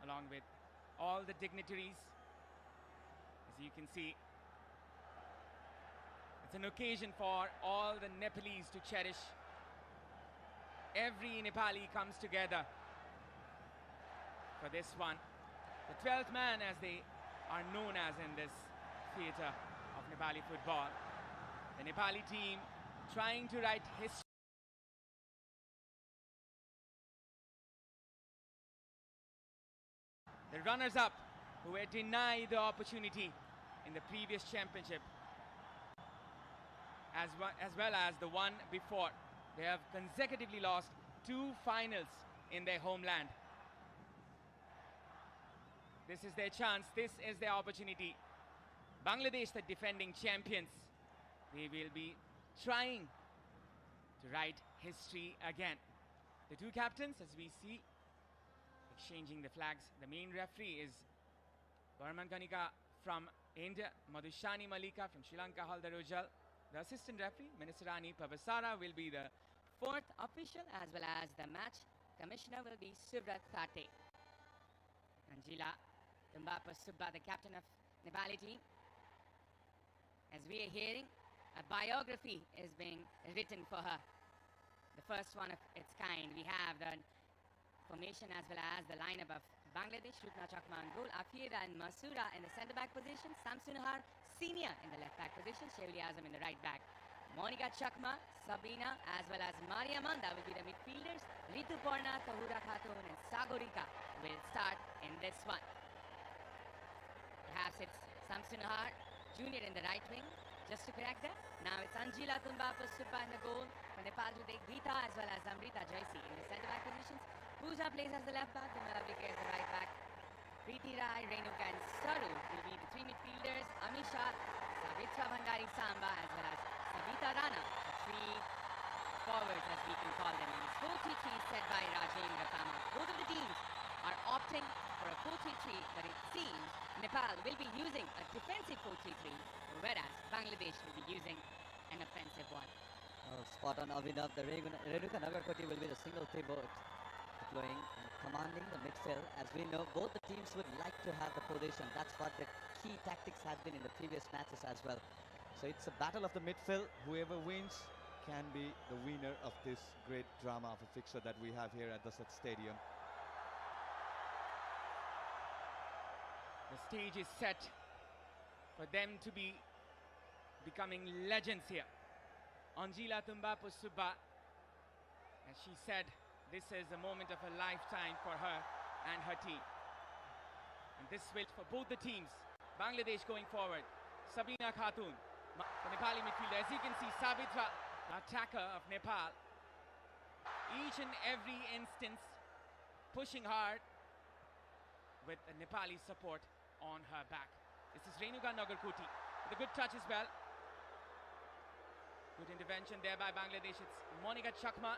along with all the dignitaries. As you can see, it's an occasion for all the Nepalese to cherish. Every Nepali comes together for this one. The 12th man, as they are known as in this theatre of Nepali football. The Nepali team trying to write history. The runners-up who were denied the opportunity in the previous championship, as well as the one before. They have consecutively lost 2 finals in their homeland. This is their chance, this is their opportunity. Bangladesh, the defending champions, they will be trying to write history again. The 2 captains, as we see, exchanging the flags. The main referee is Barman Kanika from India, Madhushani Malika from Sri Lanka, Haldar Ujjal. The assistant referee, Ministrani Pabasara, will be the 4th official, as well as the match commissioner will be Subrat Thate. Anjila Tumbapa Subba, the captain of Nepali team. As we are hearing, a biography is being written for her. The first one of its kind. We have the formation as well as the lineup of Bangladesh. Rukna Chakma on goal, Afira and Masura in the centre back position, Samsunahar Senior in the left back position, Shevli Azam in the right back. Monica Chakma, Sabina as well as Maria Manda will be the midfielders. Ritu Porna, Tahura Khatun and Sagorika will start in this one. Perhaps it's Samsunahar Junior in the right wing, just to correct that. Now it's Anjila Tumbapa Subba in the goal for Nepal to take Geeta as well as Amrita Jaisi in the centre back positions. Pooja plays as the left back, Vimalabhika as the right back. Preeti Rai, Renuka and Saru will be the 3 midfielders. Amisha, Savitra Bhandari Samba as well as Savita Rana, the 3 forwards as we can call them. And it's 4-3-3 set by Rajendra Kama. Both of the teams are opting for a 4-3-3, but it seems Nepal will be using a defensive 4-3-3, whereas Bangladesh will be using an offensive one. Spot on, Abhinav. The Renuka Nagarkoti will be the single pivot, deploying and commanding the midfield. As we know, both the teams would like to have the position. That's what the key tactics have been in the previous matches as well. So it's a battle of the midfield. Whoever wins can be the winner of this great drama of a fixture that we have here at the Sat Stadium. The stage is set for them to be becoming legends here. Anjila Tumbapu Subba, as she said, this is a moment of a lifetime for her and her team. And this will for both the teams. Bangladesh going forward. Sabina Khatun, the Nepali midfielder. As you can see, Savitra, attacker of Nepal. Each and every instance pushing hard with the Nepali support on her back. This is Renuka Nagarkoti with a good touch as well. Good intervention there by Bangladesh. It's Monica Chakma.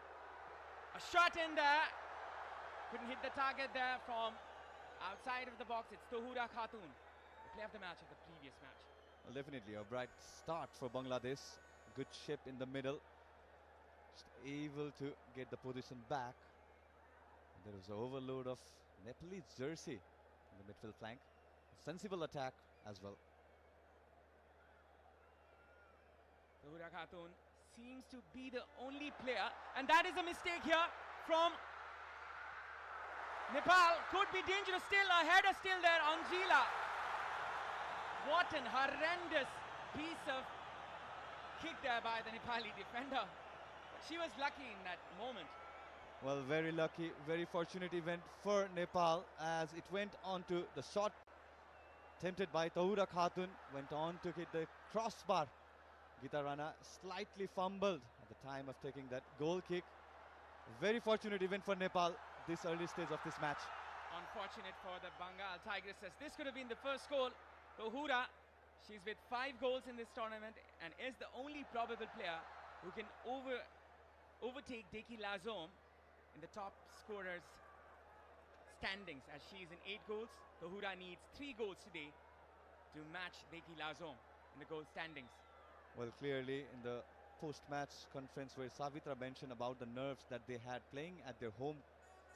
A shot in there. Couldn't hit the target there from outside of the box. It's Tahura Khatun, the player of the match of the previous match. Well, definitely a bright start for Bangladesh. Good shape in the middle. Just able to get the position back. There was an overload of Nepalese jersey in the midfield flank. A sensible attack as well. Tahura Khatun seems to be the only player, and that is a mistake here from Nepal. Could be dangerous still, a header still there, Anjila. What an horrendous piece of kick there by the Nepali defender. But she was lucky in that moment. Well, very lucky, very fortunate event for Nepal as it went on to the shot attempted by Tahura Khatun, went on to hit the crossbar. Geeta Rana slightly fumbled at the time of taking that goal kick. Very fortunate event for Nepal this early stage of this match. Unfortunate for the Bengal Tigresses. This could have been the first goal. Tahura, she's with 5 goals in this tournament and is the only probable player who can overtake Deki Lazom in the top scorers standings, as she is in 8 goals. Tahura needs 3 goals today to match Deki Lazom in the goal standings. Well, clearly in the post-match conference where Savitra mentioned about the nerves that they had playing at their home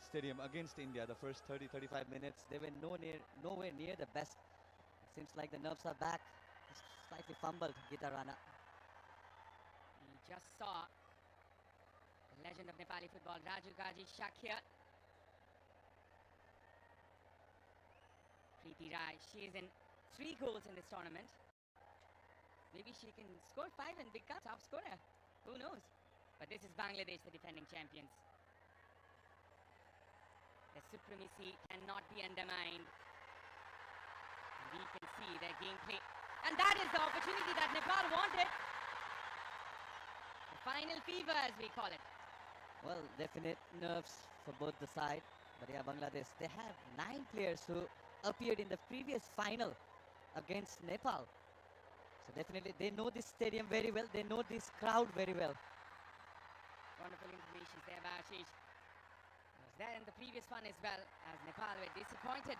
stadium against India. The first 30-35 minutes, They were nowhere near the best. It seems like the nerves are back. Slightly fumbled, Gita Rana. We just saw the legend of Nepali football, Raju Gaji Shakya. Preeti Rai, she is in 3 goals in this tournament. Maybe she can score 5 and become top scorer. Who knows? But this is Bangladesh, the defending champions. Their supremacy cannot be undermined. And we can see their gameplay. And that is the opportunity that Nepal wanted. The final fever, as we call it. Well, definite nerves for both the side. But yeah, Bangladesh, they have 9 players who appeared in the previous final against Nepal. So definitely they know this stadium very well. They know this crowd very well. Wonderful information there by Ashish. Was there in the previous one as well, as Nepal were disappointed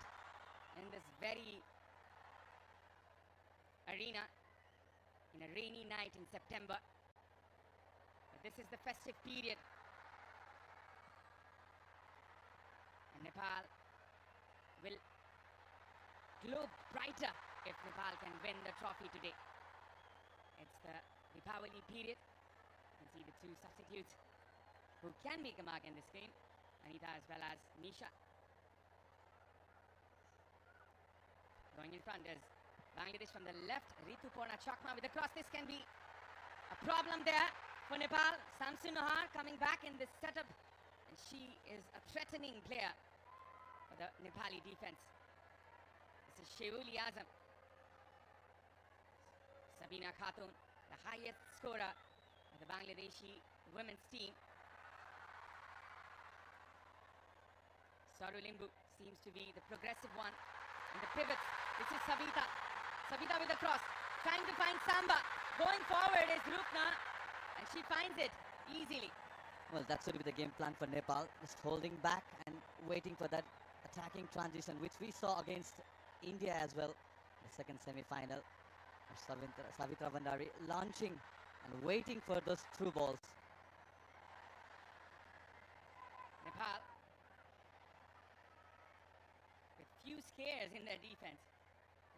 in this very arena in a rainy night in September. But this is the festive period. And Nepal will glow brighter if Nepal can win the trophy today. It's the Deepavali period. You can see the 2 substitutes who can make a mark in this game, Anita as well as Nisha. Going in front is Bangladesh from the left, Rituparna Chakma with the cross. This can be a problem there for Nepal. Samsun Nahar coming back in this setup, and she is a threatening player for the Nepali defense. This is Sheuli Azam. Sabina Khatun, the highest scorer of the Bangladeshi women's team. Saru Limbu seems to be the progressive one in the pivots. This is Savita. Savita with the cross, trying to find Samba. Going forward is Rupna, and she finds it easily. Well, that's going to be the game plan for Nepal. Just holding back and waiting for that attacking transition, which we saw against India as well. The second semi-final. Savitra Bandari launching and waiting for those through balls. Nepal with few scares in their defense.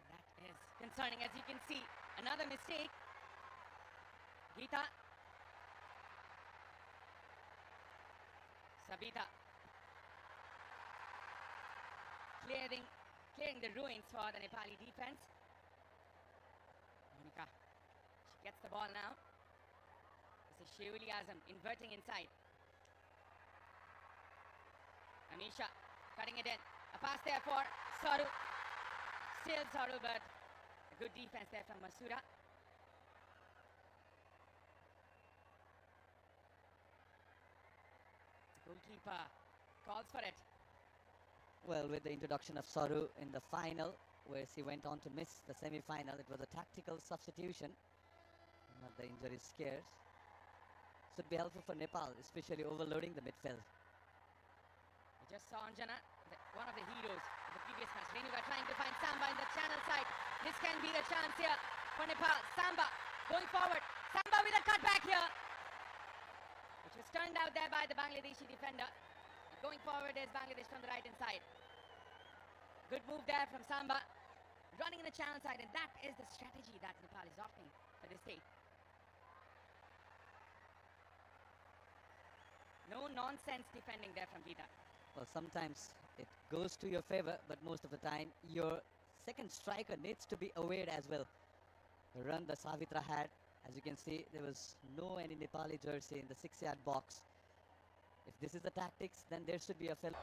That is concerning, as you can see. Another mistake. Geeta. Sabita. Clearing the ruins for the Nepali defense. Monica. She gets the ball now. This is Sheuli Azam inverting inside. Amisha cutting it in. A pass there for Saru. Still Saru, but a good defense there from Masura. The goalkeeper calls for it. Well, with the introduction of Saru in the final, where she went on to miss the semi-final, it was a tactical substitution, not the injury scares. Should be helpful for Nepal, especially overloading the midfield. We just saw Anjana, one of the heroes of the previous match. Renuka trying to find Samba in the channel side. This can be the chance here for Nepal. Samba going forward. Samba with a cutback here, which was turned out there by the Bangladeshi defender. Going forward is Bangladesh from the right hand side. Good move there from Samba. Running in the channel side, and that is the strategy that Nepal is opting for this day. No nonsense defending there from Geeta. Well, sometimes it goes to your favor, but most of the time your second striker needs to be aware as well. The run that Savitra had, as you can see, there was no any Nepali jersey in the 6-yard box. If this is the tactics, then there should be a fill.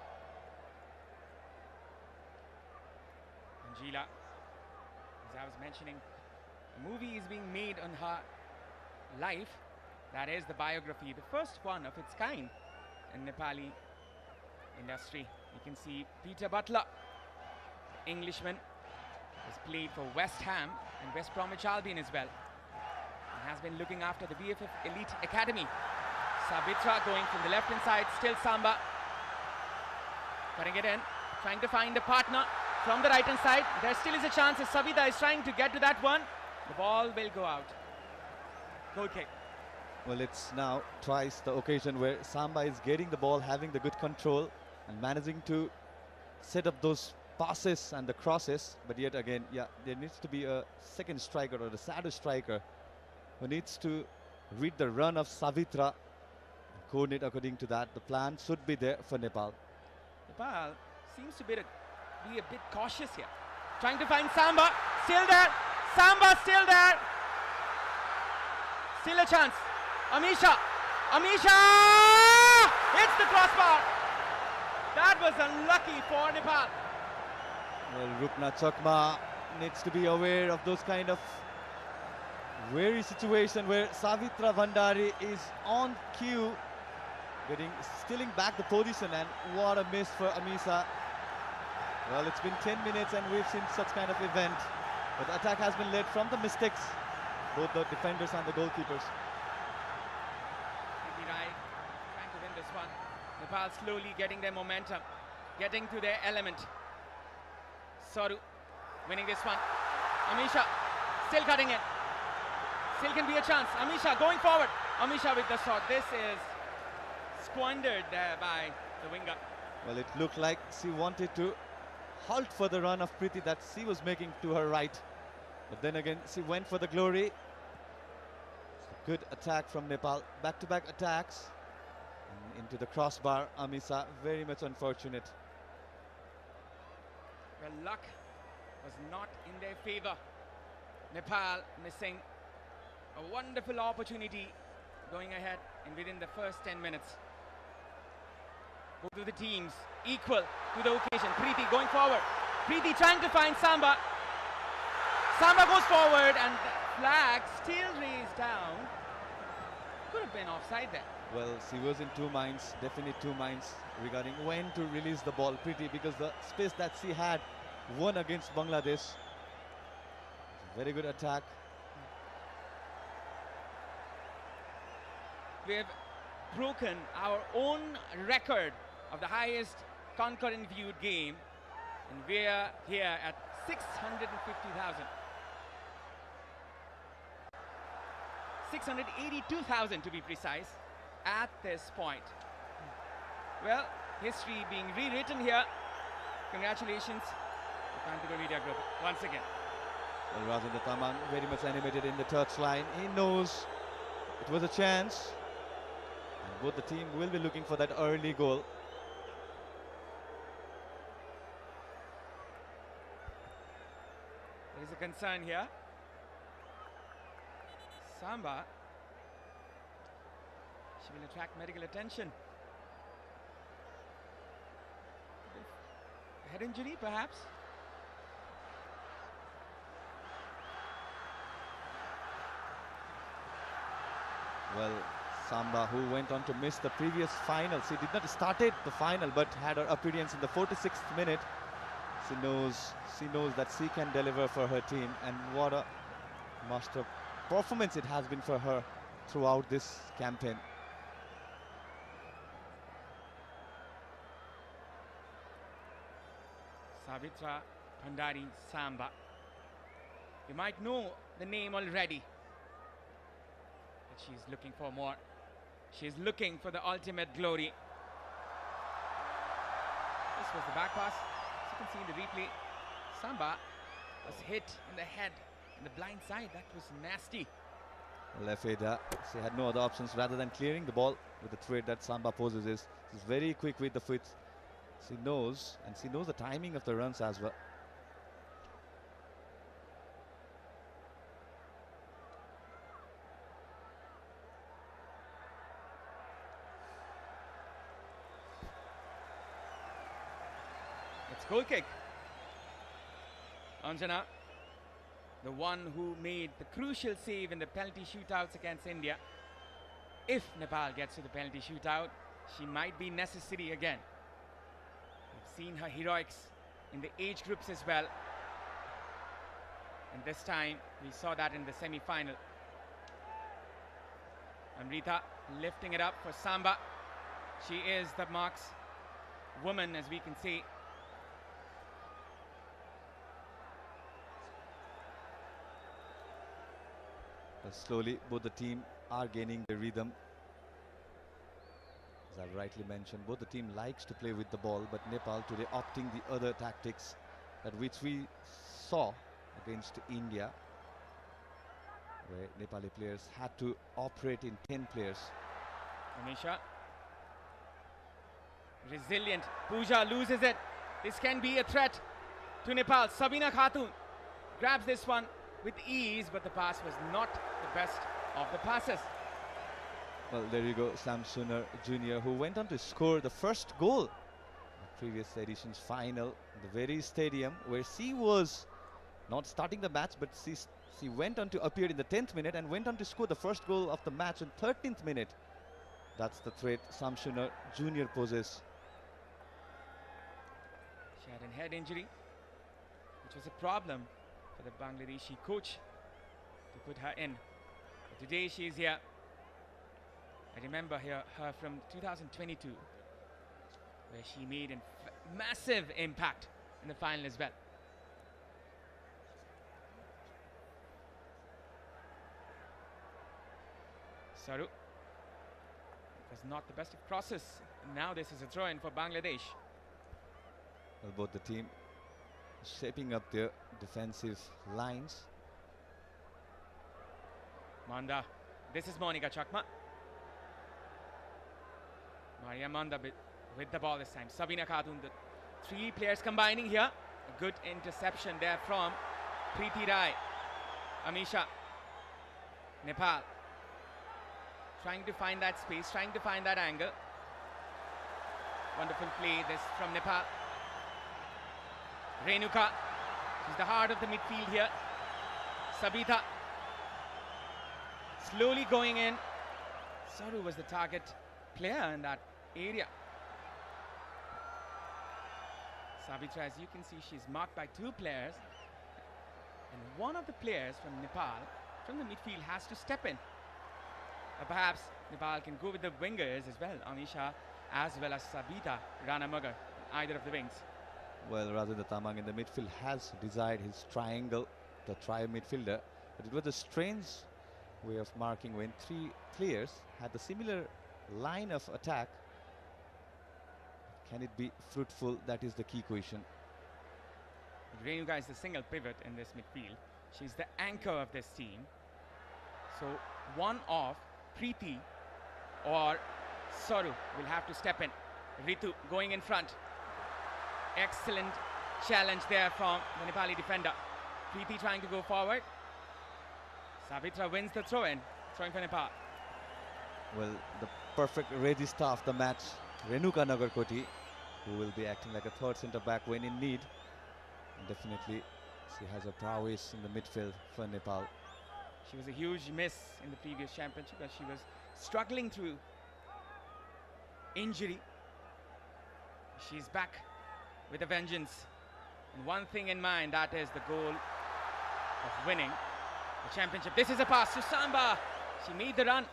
Angela, as I was mentioning, a movie is being made on her life. That is the biography, the first one of its kind in Nepali industry. You can see Peter Butler, the Englishman, has played for West Ham and West Bromwich Albion as well. He has been looking after the BFF Elite Academy. Sabitra going from the left hand side, still Samba. Cutting it in, trying to find a partner from the right hand side. There still is a chance as Savita is trying to get to that one. The ball will go out. Goal kick. Well, it's now twice the occasion where Samba is getting the ball, having the good control, and managing to set up those passes and the crosses. But yet again, yeah, there needs to be a second striker or a shadow striker who needs to read the run of Savitra and coordinate according to that. The plan should be there for Nepal. Nepal seems to be a bit cautious here. Trying to find Samba. Still there. Samba still there. Still a chance. Amisha. Amisha! Hits the crossbar. That was unlucky for Nepal. Well, Rupna Chakma needs to be aware of those kind of wary situation where Savitra Bhandari is on cue, stealing back the position, and what a miss for Amisha. Well, it's been 10 minutes and we've seen such kind of event, but the attack has been led from the mistakes, both the defenders and the goalkeepers. Rai trying to win this one. Nepal slowly getting their momentum, getting to their element. Saru winning this one. Amisha still cutting it. Still can be a chance. Amisha going forward. Amisha with the shot. This is squandered there by the winger. Well, it looked like she wanted to halt for the run of Preeti that she was making to her right. But then again, she went for the glory. Good attack from Nepal. Back-to-back attacks. And into the crossbar. Amisha, very much unfortunate. Well, luck was not in their favor. Nepal missing a wonderful opportunity going ahead and within the first 10 minutes. Both of the teams equal to the occasion. Preeti going forward. Preeti trying to find Samba. Samba goes forward and the flag still raised down. Could have been offside there. Well, she was in two minds, definitely two minds regarding when to release the ball, Preeti, because the space that she had won against Bangladesh. Very good attack. We have broken our own record of the highest concurrent viewed game, and we're here at 650,000. 682,000 to be precise at this point. Well, history being rewritten here. Congratulations to Kantipur Media Group once again. Well, Rajendra Taman very much animated in the touchline. He knows it was a chance. And both the team will be looking for that early goal. There is a concern here. Samba. She will attract medical attention. Head injury, perhaps. Well, Samba, who went on to miss the previous final. She did not started the final, but had her appearance in the 46th minute. She knows that she can deliver for her team, and what a master performance it has been for her throughout this campaign. Savitra Bhandari Samba. You might know the name already, but she's looking for more. She's looking for the ultimate glory. This was the back pass. As you can see in the replay, Samba was hit in the head, in the blind side. That was nasty. Lefeda, she had no other options rather than clearing the ball with the threat that Samba possesses. She's very quick with the foot. She knows, and she knows the timing of the runs as well. It's goal kick. Anjana, the one who made the crucial save in the penalty shootouts against India. If Nepal gets to the penalty shootout, she might be necessary again. We've seen her heroics in the age groups as well. And this time, we saw that in the semi-final. Amrita lifting it up for Samba. She is the marks woman, as we can see. But slowly, both the team are gaining the rhythm. As I've rightly mentioned, both the team likes to play with the ball, but Nepal today opting the other tactics that which we saw against India, where Nepali players had to operate in 10 players. Amisha. Resilient. Pooja loses it. This can be a threat to Nepal. Sabina Khatun grabs this one with ease, but the pass was not the best of the passes. Well, there you go, Sam Sunar Jr., who went on to score the first goal in the previous edition's final, the very stadium where she was not starting the match, but she went on to appear in the 10th minute and went on to score the first goal of the match in 13th minute. That's the threat Sam Sunar Jr. poses. She had a head injury, which was a problem for the Bangladeshi coach to put her in. But today she is here. I remember her from 2022, where she made a massive impact in the final as well. Saru. It was not the best of crosses. Now this is a throw-in for Bangladesh. Well, both the team shaping up their defensive lines. Manda. This is Monica Chakma. Maria Manda with the ball this time. Sabina Khatun, the three players combining here. A good interception there from Preeti Rai. Amisha. Nepal. Trying to find that space, trying to find that angle. Wonderful play this from Nepal. Renuka. She's the heart of the midfield here. Sabita. Slowly going in. Saru was the target player in that area. Sabitra, as you can see, she's marked by two players, and one of the players from Nepal from the midfield has to step in. Perhaps Nepal can go with the wingers as well, Amisha as well as Sabita Ranamagar, either of the wings. Well, Rajendra Tamang in the midfield has desired his triangle, the trio midfielder, but it was a strange way of marking when three players had the similar line of attack. Can it be fruitful? That is the key question. Renuka is the single pivot in this midfield. She's the anchor of this team. So one of Preeti or Saru will have to step in. Ritu going in front. Excellent challenge there from the Nepali defender. Preeti trying to go forward. Savitra wins the throw-in. Throwing for Nepal. Well, the perfect regista of the match, Renuka Nagarkoti, who will be acting like a third centre back when in need. And definitely, she has a prowess in the midfield for Nepal. She was a huge miss in the previous championship as she was struggling through injury. She's back with a vengeance. And one thing in mind, that is the goal of winning the championship. This is a pass to Samba. She made the run.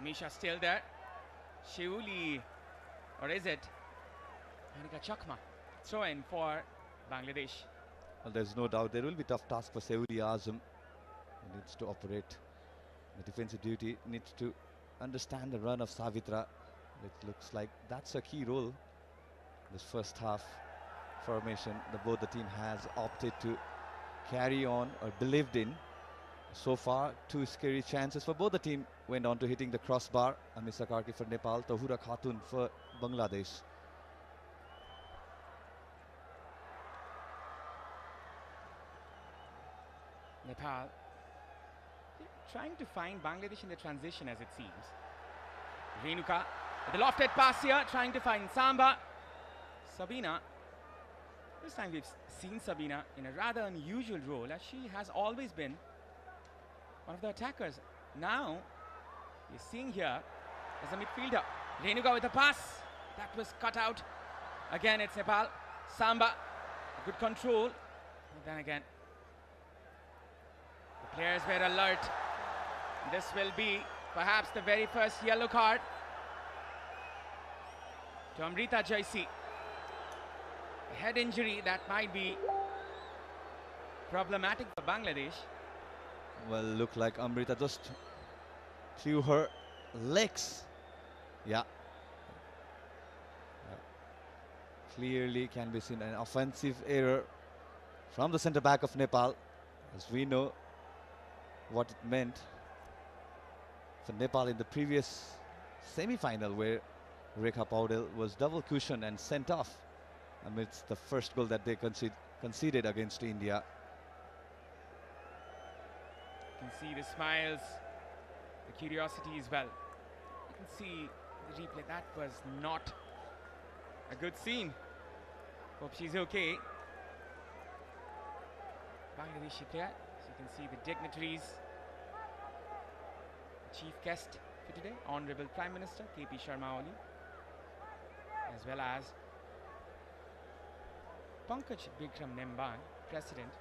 Amisha still there. Sheuli, or is it Monica Chakma? Throw in for Bangladesh. Well, there's no doubt there will be tough task for Seuli Azam, who needs to operate the defensive duty, needs to understand the run of Savitra. It looks like that's a key role. This first half formation, both the team has opted to carry on or believed in. So far, two scary chances for both the team went on to hitting the crossbar. Amisa Karki for Nepal, Tahura Khatun for Bangladesh. Nepal trying to find Bangladesh in the transition, as it seems. Renuka with the lofted pass here, trying to find Samba. Sabina. This time we've seen Sabina in a rather unusual role, as she has always been one of the attackers. Now we're seeing here as a midfielder. Renuka with a pass that was cut out. Again, it's Nepal. Samba, good control. But then again, the players were alert. This will be perhaps the very first yellow card to Amrita Jaisi. A head injury that might be problematic for Bangladesh. Well, look like Amrita just through her legs. Yeah. Clearly can be seen an offensive error from the centre back of Nepal, as we know what it meant for Nepal in the previous semi-final, where Rekha Paudel was double cushioned and sent off amidst the first goal that they conceded against India. You can see the smiles, the curiosity as well. You can see the replay. That was not a good scene. Hope she's okay. Bangladeshi player. So you can see the dignitaries, the chief guest for today, Honorable Prime Minister KP Sharma Oli, as well as Pankaj Bikram Nemban, President,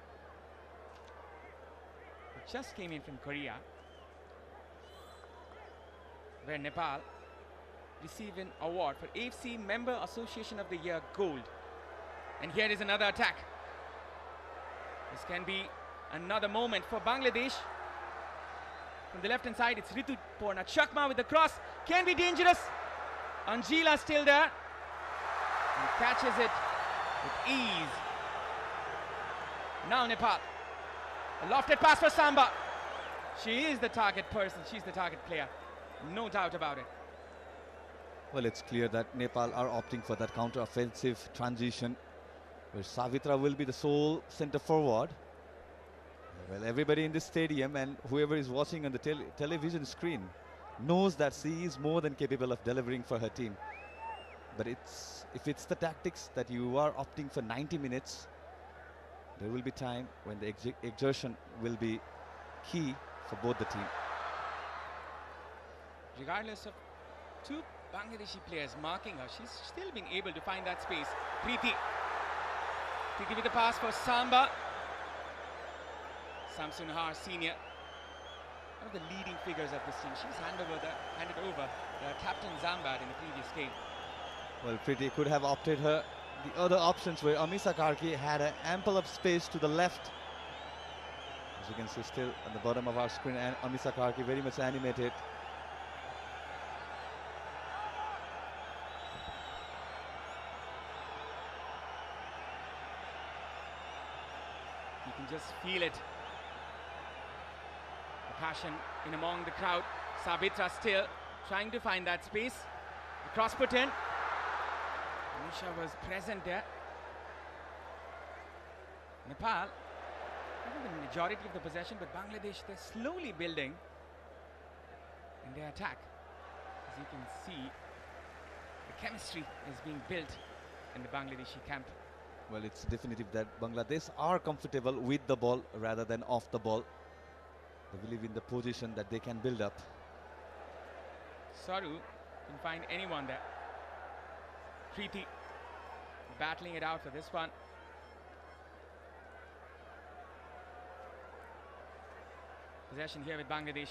who just came in from Korea, where Nepal received an award for AFC Member Association of the Year Gold. And here is another attack. This can be another moment for Bangladesh. From the left hand side, it's Ritu Porna Chakma with the cross. Can be dangerous. Anjila still there and catches it with ease. Now Nepal. A lofted pass for Samba. She is the target person. She's the target player. No doubt about it. Well, it's clear that Nepal are opting for that counter-offensive transition, where Savitra will be the sole centre forward. Well, everybody in this stadium and whoever is watching on the television screen knows that she is more than capable of delivering for her team. But if it's the tactics that you are opting for 90 minutes, there will be time when the exertion will be key for both the team. Regardless of two Bangladeshi players marking her, she's still being able to find that space. Preeti with the pass for Samba. Samsun Har Senior, one of the leading figures of this team. She's handed over the captain Zambat in the previous game. Well, Preeti could have opted her the other options, where Amisa Karki had an ample of space to the left. As you can see still on the bottom of our screen, and Amisa Karki very much animated. You can just feel it. The passion in among the crowd. Sabitra still trying to find that space. The cross put in. Nisha was present there. Nepal having the majority of the possession, but Bangladesh, they're slowly building in their attack. As you can see, the chemistry is being built in the Bangladeshi camp. Well, it's definitive that Bangladesh are comfortable with the ball rather than off the ball. They believe in the position that they can build up. Saru can find anyone there. Preeti battling it out for this one. Possession here with Bangladesh.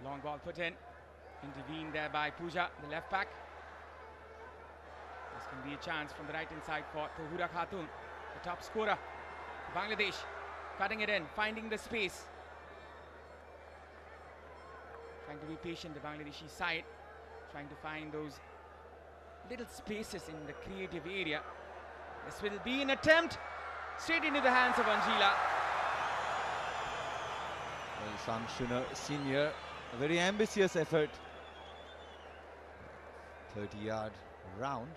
Long ball put in. Intervened there by Pooja, the left back. This can be a chance from the right hand side for Tahura Khatun, the top scorer. Bangladesh cutting it in, finding the space. Trying to be patient, the Bangladeshi side. Trying to find those little spaces in the creative area. This will be an attempt straight into the hands of Anjila. Well, Samsuna Senior, a very ambitious effort. 30-yard round.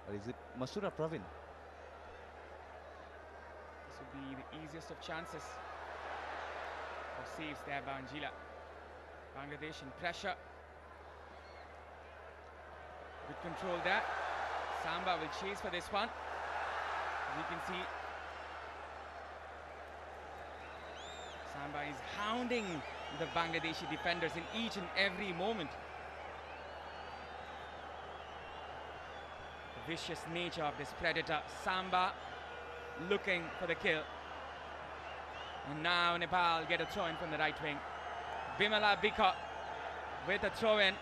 Or is it Masura Pravin? This will be the easiest of chances for saves there by Anjila. Bangladesh in pressure. Good control there. Samba will chase for this one. As you can see, Samba is hounding the Bangladeshi defenders in each and every moment. The vicious nature of this predator. Samba looking for the kill. And now Nepal get a throw in from the right wing. Bimala Bika with a throw in.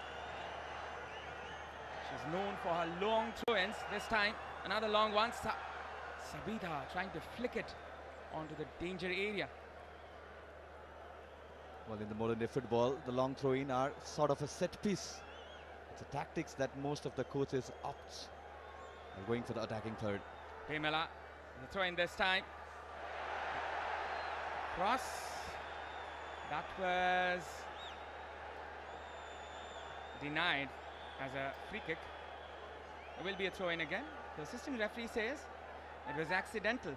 She's known for her long throw-ins. This time, another long one. Sabita trying to flick it onto the danger area. Well, in the modern day football, the long throw-in are sort of a set piece. It's a tactics that most of the coaches opt are going for the attacking third. Pemela, the throw in this time. Cross. That was denied as a free kick. There will be a throw in again. The assistant referee says it was accidental.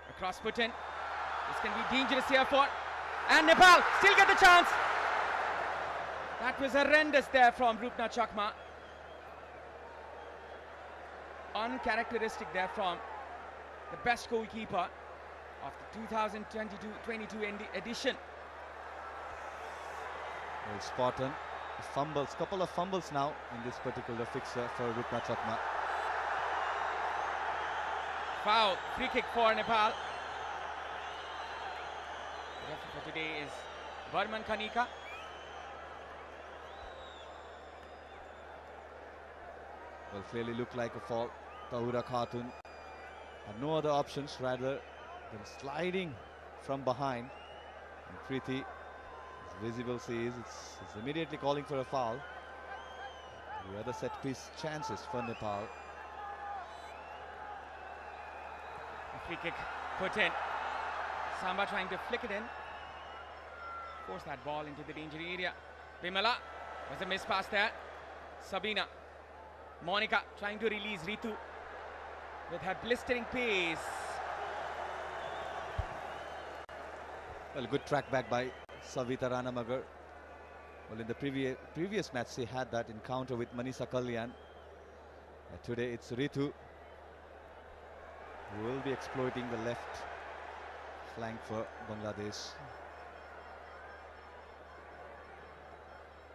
A cross put in. This can be dangerous here for. And Nepal still get the chance. That was horrendous there from Rupna Chakma. Uncharacteristic there from the best goalkeeper of the 2022-22 edition. Well, spot on. Fumbles, couple of fumbles now in this particular fixture for Rupna Chakma. Foul, free kick for Nepal. The referee for today is Varman Khanika. Well, clearly looked like a fall. Tahura Khatun had no other options rather than sliding from behind. And Preeti, as visible sees, it's immediately calling for a foul. The other set piece chances for Nepal. A free kick put in. Samba trying to flick it in. Force that ball into the danger area. Bimala was a miss pass there. Sabina. Monica trying to release Ritu with her blistering pace. Well, good track back by Savita Ranamagar. Well, in the previous match, she had that encounter with Manisha Kalyan. Today, it's Ritu who will be exploiting the left flank for Bangladesh.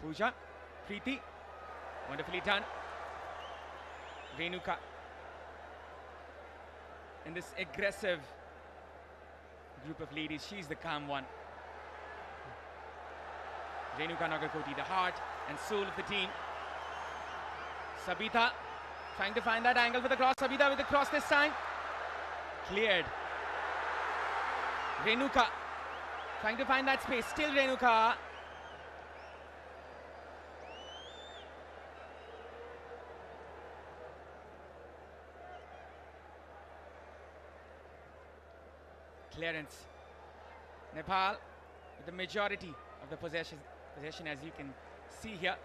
Pooja, Preeti, wonderfully done. Renuka in this aggressive group of ladies, she's the calm one. Renuka Nagarkoti, the heart and soul of the team. Sabita trying to find that angle for the cross. Sabita with the cross this time. Cleared. Renuka trying to find that space. Still Renuka. Clearance. Nepal with the majority of the possession as you can see here.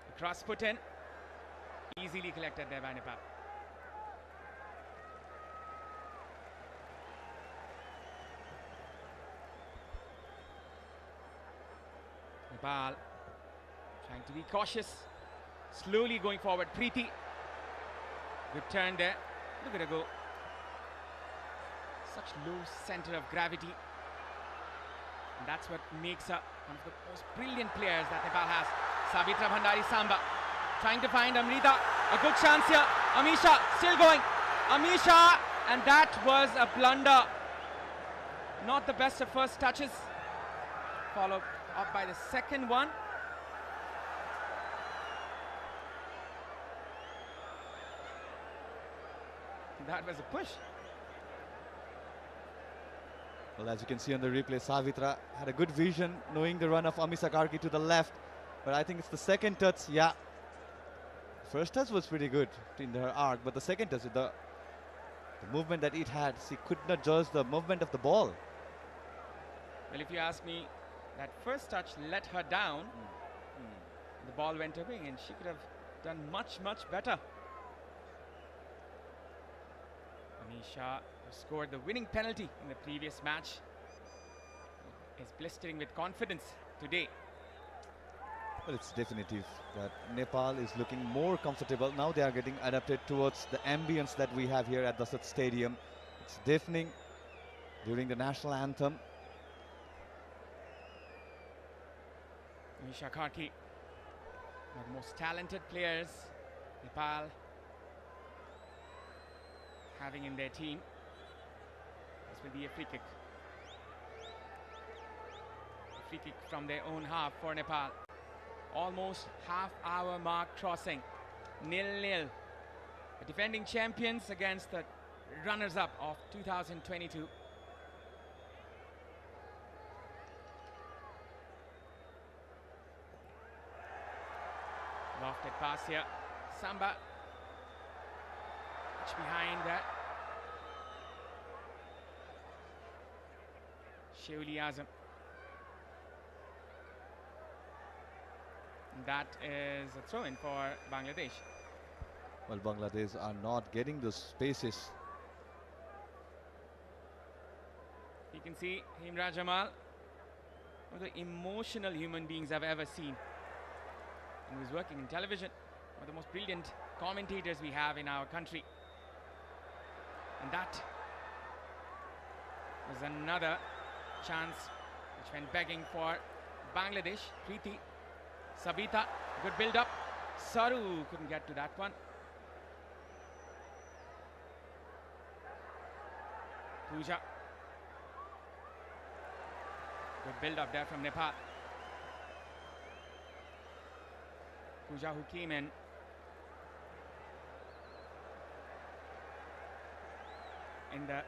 The cross put in. Easily collected there by Nepal. Nepal trying to be cautious, slowly going forward. Preeti, good turn there. Look at her go. Such low center of gravity. And that's what makes her one of the most brilliant players that Nepal has. Savitra Bhandari Samba trying to find Amrita. A good chance here. Amisha still going. Amisha, and that was a blunder. Not the best of first touches. Followed up by the second one. That was a push. Well, as you can see on the replay, Savitra had a good vision, knowing the run of Amisa Karki to the left. But I think it's the second touch, yeah. First touch was pretty good in her arc, but the second touch, the movement that it had, she could not judge the movement of the ball. Well, if you ask me, that first touch let her down. The ball went away and she could have done much, much better. Anisha, who scored the winning penalty in the previous match, is blistering with confidence today. Well, it's definitive that Nepal is looking more comfortable. Now they are getting adapted towards the ambience that we have here at the Dasat Stadium. It's deafening during the national anthem. Anisha Karki, one of the most talented players Nepal having in their team. This will be a free kick. free kick from their own half for Nepal. Almost half-hour mark crossing. 0-0. The defending champions against the runners-up of 2022. Lofted pass here. Samba. Much behind that. Shauli Azam. That is a throw-in for Bangladesh. Well, Bangladesh are not getting those spaces. You can see Himra Jamal, one of the emotional human beings I've ever seen. And who's working in television, one of the most brilliant commentators we have in our country. And that was another chance which went begging for Bangladesh. Preeti, Sabita, good build-up. Saru couldn't get to that one. Pooja. Good build-up there from Nepal. Pooja, who came in the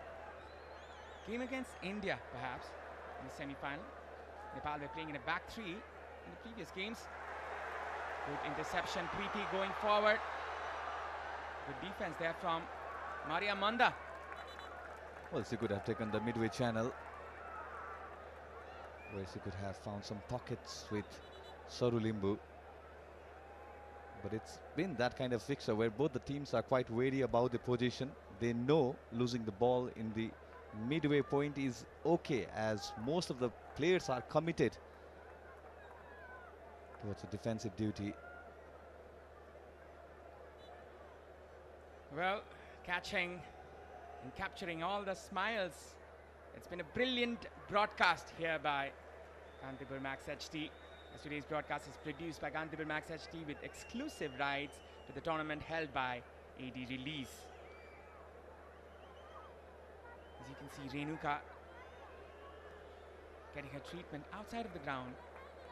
game against India, perhaps, in the semi-final. Nepal were playing in a back three in the previous games. Good interception, Preeti going forward. Good defense there from Maria Manda. Well, she could have taken the midway channel, where she could have found some pockets with Sarulimbu. But it's been that kind of fixture where both the teams are quite wary about the position. They know losing the ball in the midway point is okay, as most of the players are committed towards a defensive duty. Well, catching and capturing all the smiles. It's been a brilliant broadcast here by Gantipur Max HD. As today's broadcast is produced by Gantipur Max HD with exclusive rights to the tournament held by AD Release. As you can see, Renuka getting her treatment outside of the ground.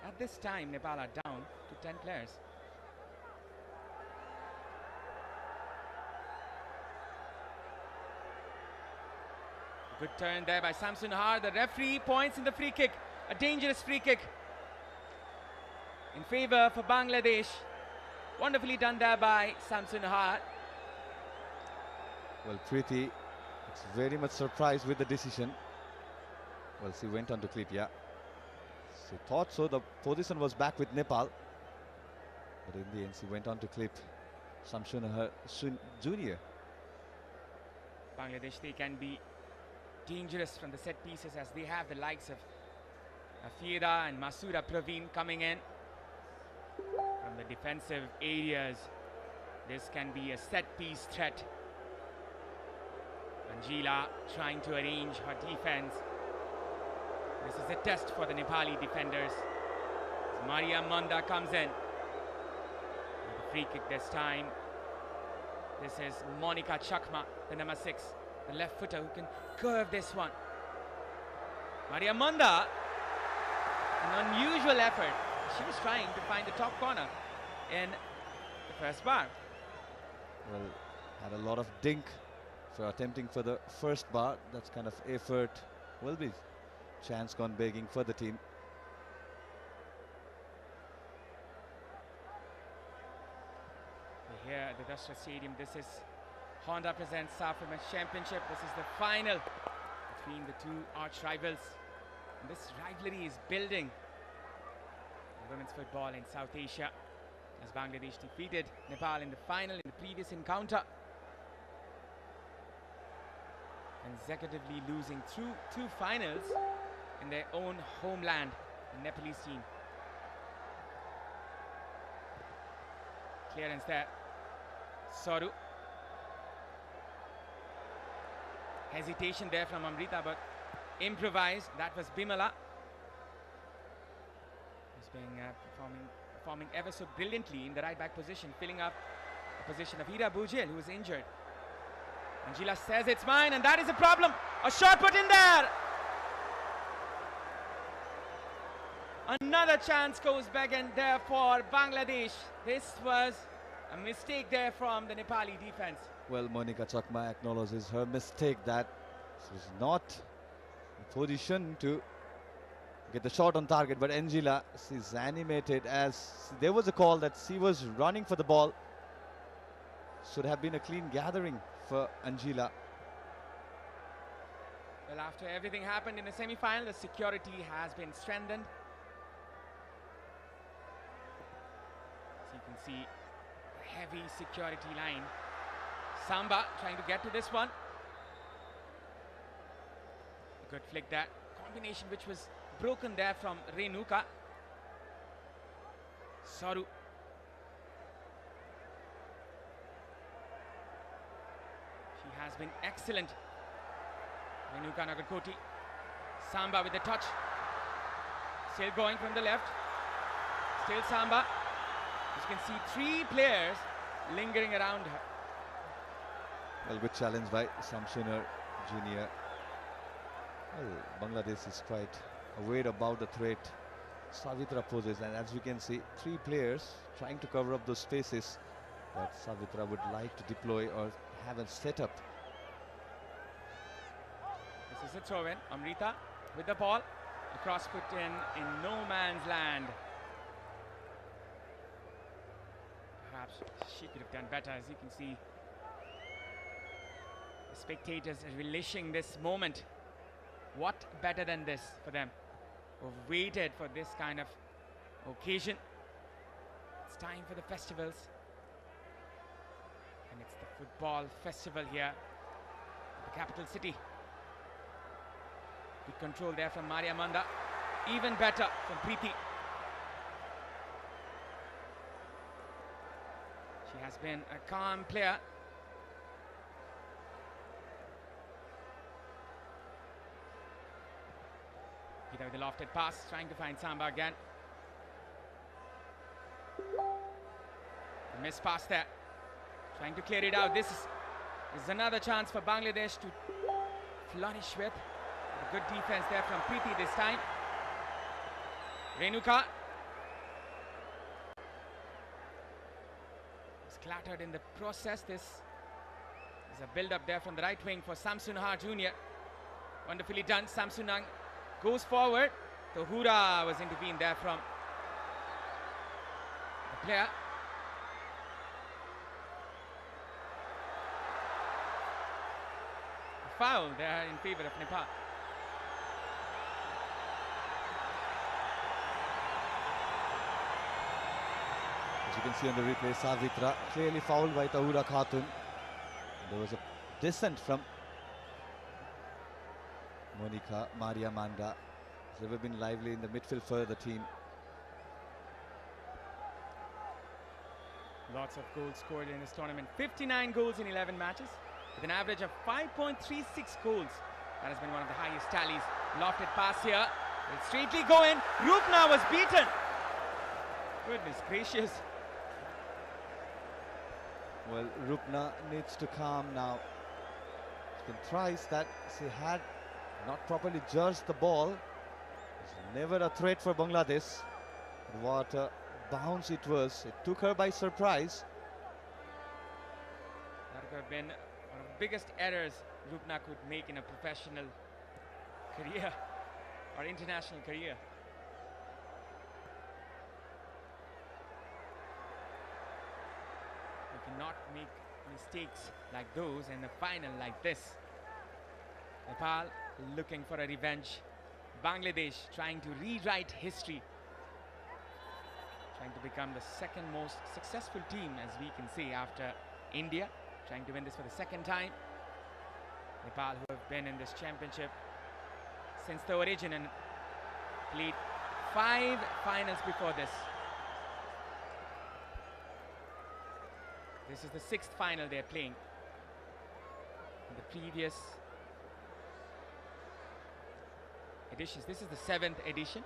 At this time, Nepal are down to 10 players. Good turn there by Samsun Har. The referee points in the free kick. A dangerous free kick in favor for Bangladesh. Wonderfully done there by Samsun Har. Well, Preeti is very much surprised with the decision. Well, she went on to clip, yeah. She thought so. The position was back with Nepal. But in the end, she went on to clip Samsun Har Jr. Bangladesh, they can be dangerous from the set pieces, as they have the likes of Afida and Masura Praveen coming in from the defensive areas. This can be a set piece threat. Angela trying to arrange her defense. This is a test for the Nepali defenders. As Maria Manda comes in with a free kick this time. This is Monica Chakma, the number 6, the left footer, who can curve this one. Maria Manda, an unusual effort. She was trying to find the top corner in the first bar. Well, had a lot of dink for attempting for the first bar. That's kind of effort will be chance gone begging for the team. Here at the Dashra Stadium, this is Honda presents South Women's Championship. This is the final between the two arch rivals. And this rivalry is building in women's football in South Asia, as Bangladesh defeated Nepal in the final in the previous encounter, consecutively losing through 2 finals in their own homeland, the Nepalese team. Clearance there. Saru. Hesitation there from Amrita, but improvised. That was Bimala. Who's been performing ever so brilliantly in the right back position, filling up the position of Hira Bujil, who is injured. Angela says it's mine, and that is a problem. A shot put in there. Another chance goes back and there for Bangladesh. This was a mistake there from the Nepali defense. Well, Monica Chakma acknowledges her mistake that she was not in position to get the shot on target, but Angela, she's animated as there was a call that she was running for the ball. Should have been a clean gathering for Angela. Well, after everything happened in the semi-final, the security has been strengthened. So you can see a heavy security line. Samba trying to get to this one. A good flick there. Combination which was broken there from Renuka. Saru. She has been excellent. Renuka Nagarkoti. Samba with the touch. Still going from the left. Still Samba. As you can see, 3 players lingering around her. Well, good challenge by Shamsunar Jr. Well, Bangladesh is quite aware about the threat Savitra poses, and as we can see, 3 players trying to cover up those spaces that Savitra would like to deploy or have a setup. This is a throw-in. Amrita with the ball. A cross put in no man's land. Perhaps she could have done better. As you can see, the spectators are relishing this moment. What better than this for them? Who've waited for this kind of occasion. It's time for the festivals. And it's the football festival here in the capital city. Good control there from Maria Manda. Even better from Preeti. She has been a calm player. Gita with the lofted pass, trying to find Samba again. A missed pass there. Trying to clear it out. This is another chance for Bangladesh to flourish with. A good defense there from Preeti this time. Renuka. Is clattered in the process. This is a build-up there from the right wing for Samsunhar Jr. Wonderfully done. Samsunang goes forward. Tohura was intervened there from the player. A foul there in favor of Nepal. As you can see on the replay, Savitra clearly fouled by Tohura Khatun. There was a descent from Monica Maria Manda. Has ever been lively in the midfield for the team. Lots of goals scored in this tournament. 59 goals in 11 matches with an average of 5.36 goals. That has been one of the highest tallies. Lofted pass here. Will straightly go in. Rupna was beaten. Goodness gracious. Well, Rupna needs to calm now. It's been thrice that she had not properly judged the ball. It's never a threat for Bangladesh. But what a bounce it was. It took her by surprise. That would have been one of the biggest errors Rupna could make in a professional career or international career. You cannot make mistakes like those in a final like this. Nepal looking for a revenge. Bangladesh trying to rewrite history. Trying to become the second most successful team, as we can see, after India. Trying to win this for the second time. Nepal, who have been in this championship since the origin and played 5 finals before this. This is the 6th final they're playing. In the previous editions, this is the 7th edition.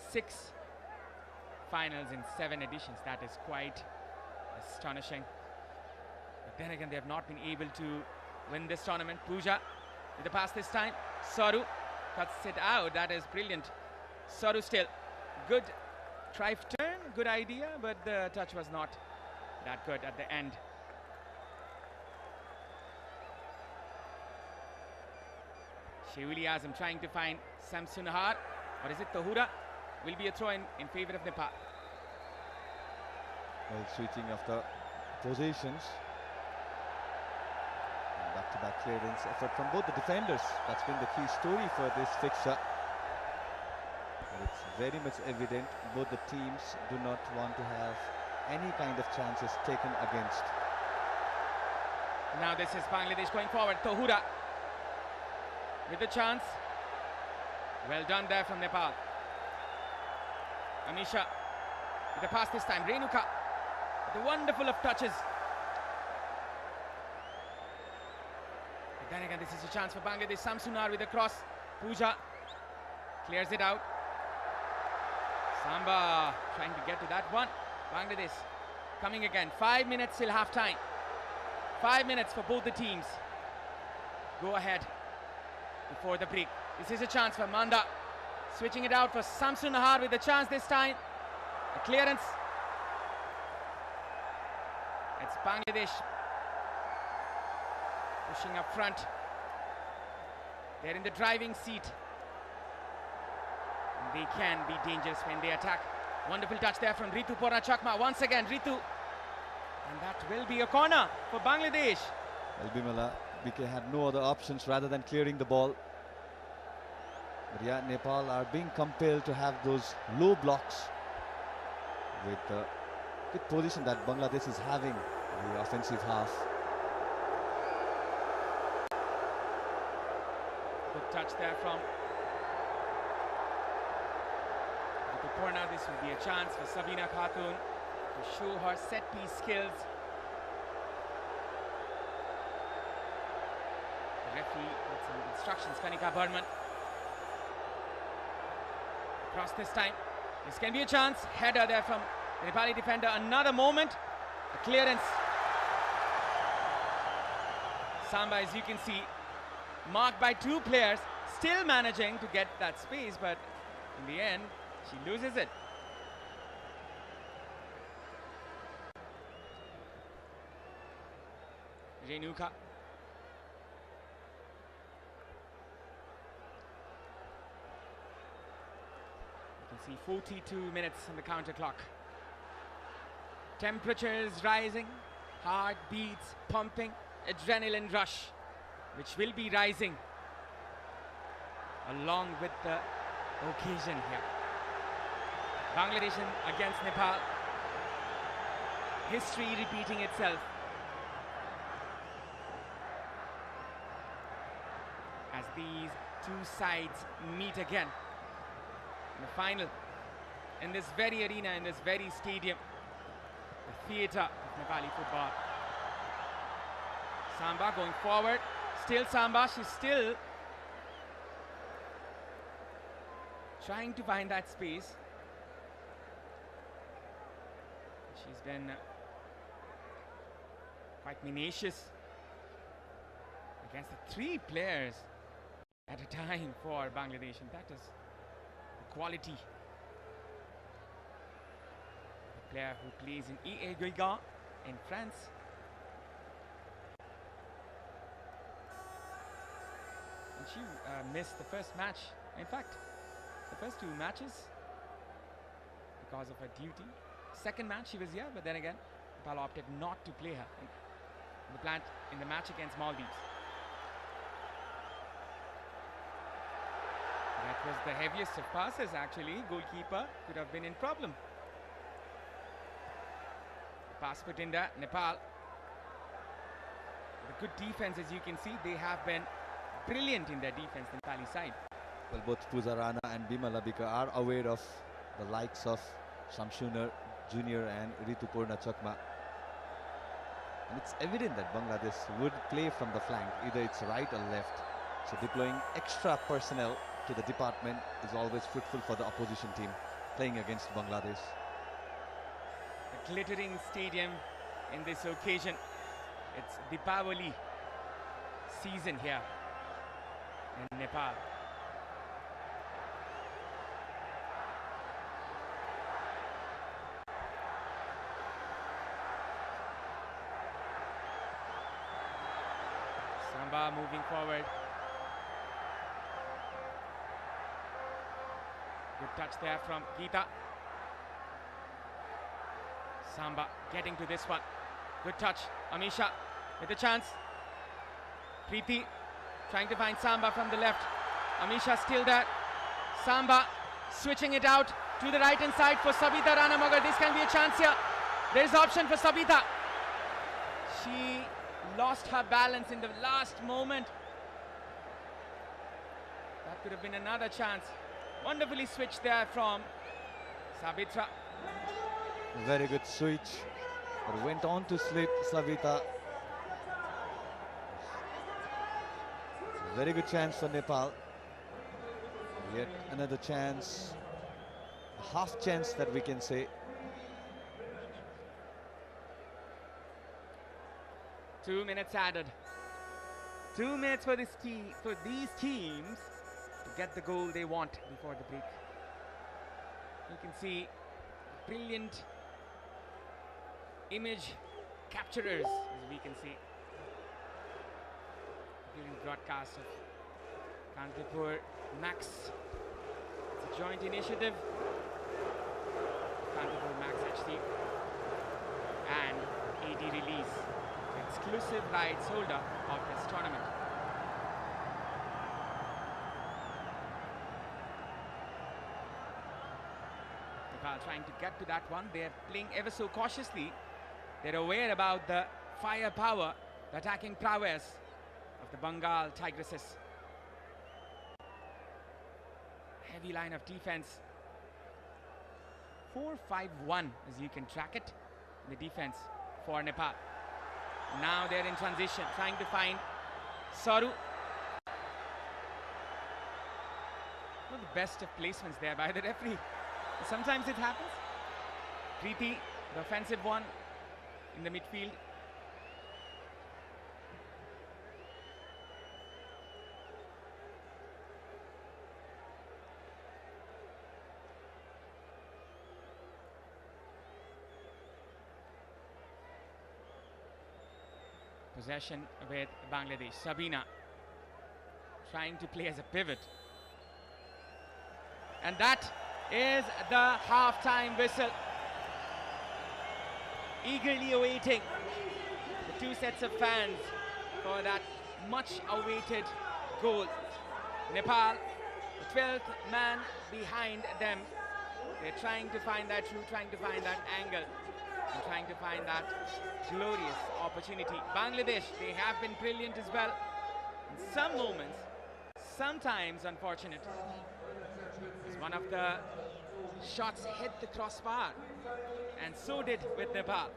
6 finals in 7 editions. That is quite astonishing. But then again, they have not been able to win this tournament. Pooja with the pass this time. Saru cuts it out. That is brilliant Saru still. Good drive turn, good idea, but the touch was not that good at the end. Shauli Azam trying to find Samsun Nahar. Or is it Tahura? Will be a throw in favor of Nepal. Well, switching of the positions. Back-to-back clearance effort from both the defenders. That's been the key story for this fixture. But it's very much evident both the teams do not want to have any kind of chances taken against. Now this is Bangladesh going forward. Tahura with the chance. Well done there from Nepal. Amisha with the pass this time. Renuka, the wonderful of touches. But then again, this is a chance for Bangladesh. Samsunar with the cross. Pooja clears it out. Samba trying to get to that one. Bangladesh coming again. 5 minutes till half time. 5 minutes for both the teams. Go ahead before the break. This is a chance for Manda. Switching it out for Samsun Nahar with the chance this time. A clearance. It's Bangladesh pushing up front. They're in the driving seat. And they can be dangerous when they attack. Wonderful touch there from Ritu Purnachakma. Once again, Ritu. And that will be a corner for Bangladesh. Well, Bimala, BK had no other options rather than clearing the ball. But yeah, Nepal are being compelled to have those low blocks with the good position that Bangladesh is having in the offensive half. Good touch there from Purna. This will be a chance for Sabina Khatun to show her set-piece skills. The referee with some instructions. Kanika Burman. Cross this time. This can be a chance. Header there from the Nepali defender. Another moment. A clearance. Samba, as you can see, marked by two players, still managing to get that space, but in the end, she loses it. Renuka. You can see 42 minutes on the counter clock. Temperatures rising, heart beats pumping, adrenaline rush, which will be rising along with the occasion here. Bangladesh against Nepal. History repeating itself as these two sides meet again in the final, in this very arena, in this very stadium, the theatre of Nepali football. Samba going forward, still Samba, she's still trying to find that space. She's been quite tenacious against the three players at a time for Bangladesh, and that is quality. The player who plays in EA Guigan in France. And she missed the first match. In fact, the first two matches because of her duty. Second match she was here, but then again, Nepal opted not to play her in the match against Maldives. That was the heaviest of passes actually. Goalkeeper could have been in problem. Pass put in there, Nepal. With a good defense, as you can see, they have been brilliant in their defense, the Nepali side. Well, both Pooja Rana and Bima Labika are aware of the likes of Shamsunar Jr. and Ritu Purnachakma. And it's evident that Bangladesh would play from the flank, either it's right or left. So deploying extra personnel to the department is always fruitful for the opposition team playing against Bangladesh. The glittering stadium in this occasion. It's Deepavali season here in Nepal. Samba moving forward. Good touch there from Geeta. Samba getting to this one. Good touch. Amisha with a chance. Preeti trying to find Samba from the left. Amisha still there. Samba switching it out to the right hand side for Sabita Ranamagar. This can be a chance here. There is option for Sabita. She lost her balance in the last moment. That could have been another chance. Wonderfully switched there from Sabitra. Very good switch. But went on to slip Savita. Very good chance for Nepal. Yet another chance. A half chance that we can say. 2 minutes added. 2 minutes for these teams to get the goal they want before the break. You can see brilliant image capturers, as we can see. Brilliant broadcast of Kantipur Max. It's a joint initiative. Kantipur Max HD and AD Release, exclusive rights holder of this tournament. Nepal trying to get to that one. They're playing ever so cautiously. They're aware about the firepower, the attacking prowess of the Bengal Tigresses. Heavy line of defense. 4-5-1 as you can track it. The defense for Nepal. Now they're in transition, trying to find Saru. Not the best of placements there by the referee. Sometimes it happens. Preeti, the offensive one in the midfield. Possession with Bangladesh. Sabina trying to play as a pivot. And that is the half-time whistle. Eagerly awaiting the two sets of fans for that much-awaited goal. Nepal, the 12th man behind them. They're trying to find that route, trying to find that angle, and trying to find that glorious opportunity. Bangladesh, they have been brilliant as well. In some moments, sometimes unfortunate. As one of the shots hit the crossbar, and so did with Nepal.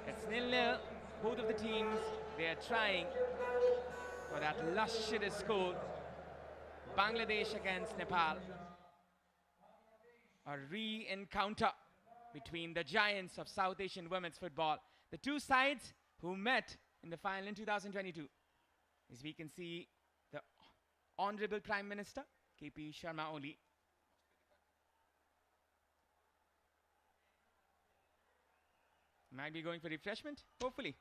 It's 0-0. Both of the teams, they are trying for that luscious goal. Bangladesh against Nepal. A re-encounter between the giants of South Asian women's football. The two sides who met in the final in 2022. As we can see, the Honorable Prime Minister, KP Sharma Oli. Might be going for refreshment, hopefully.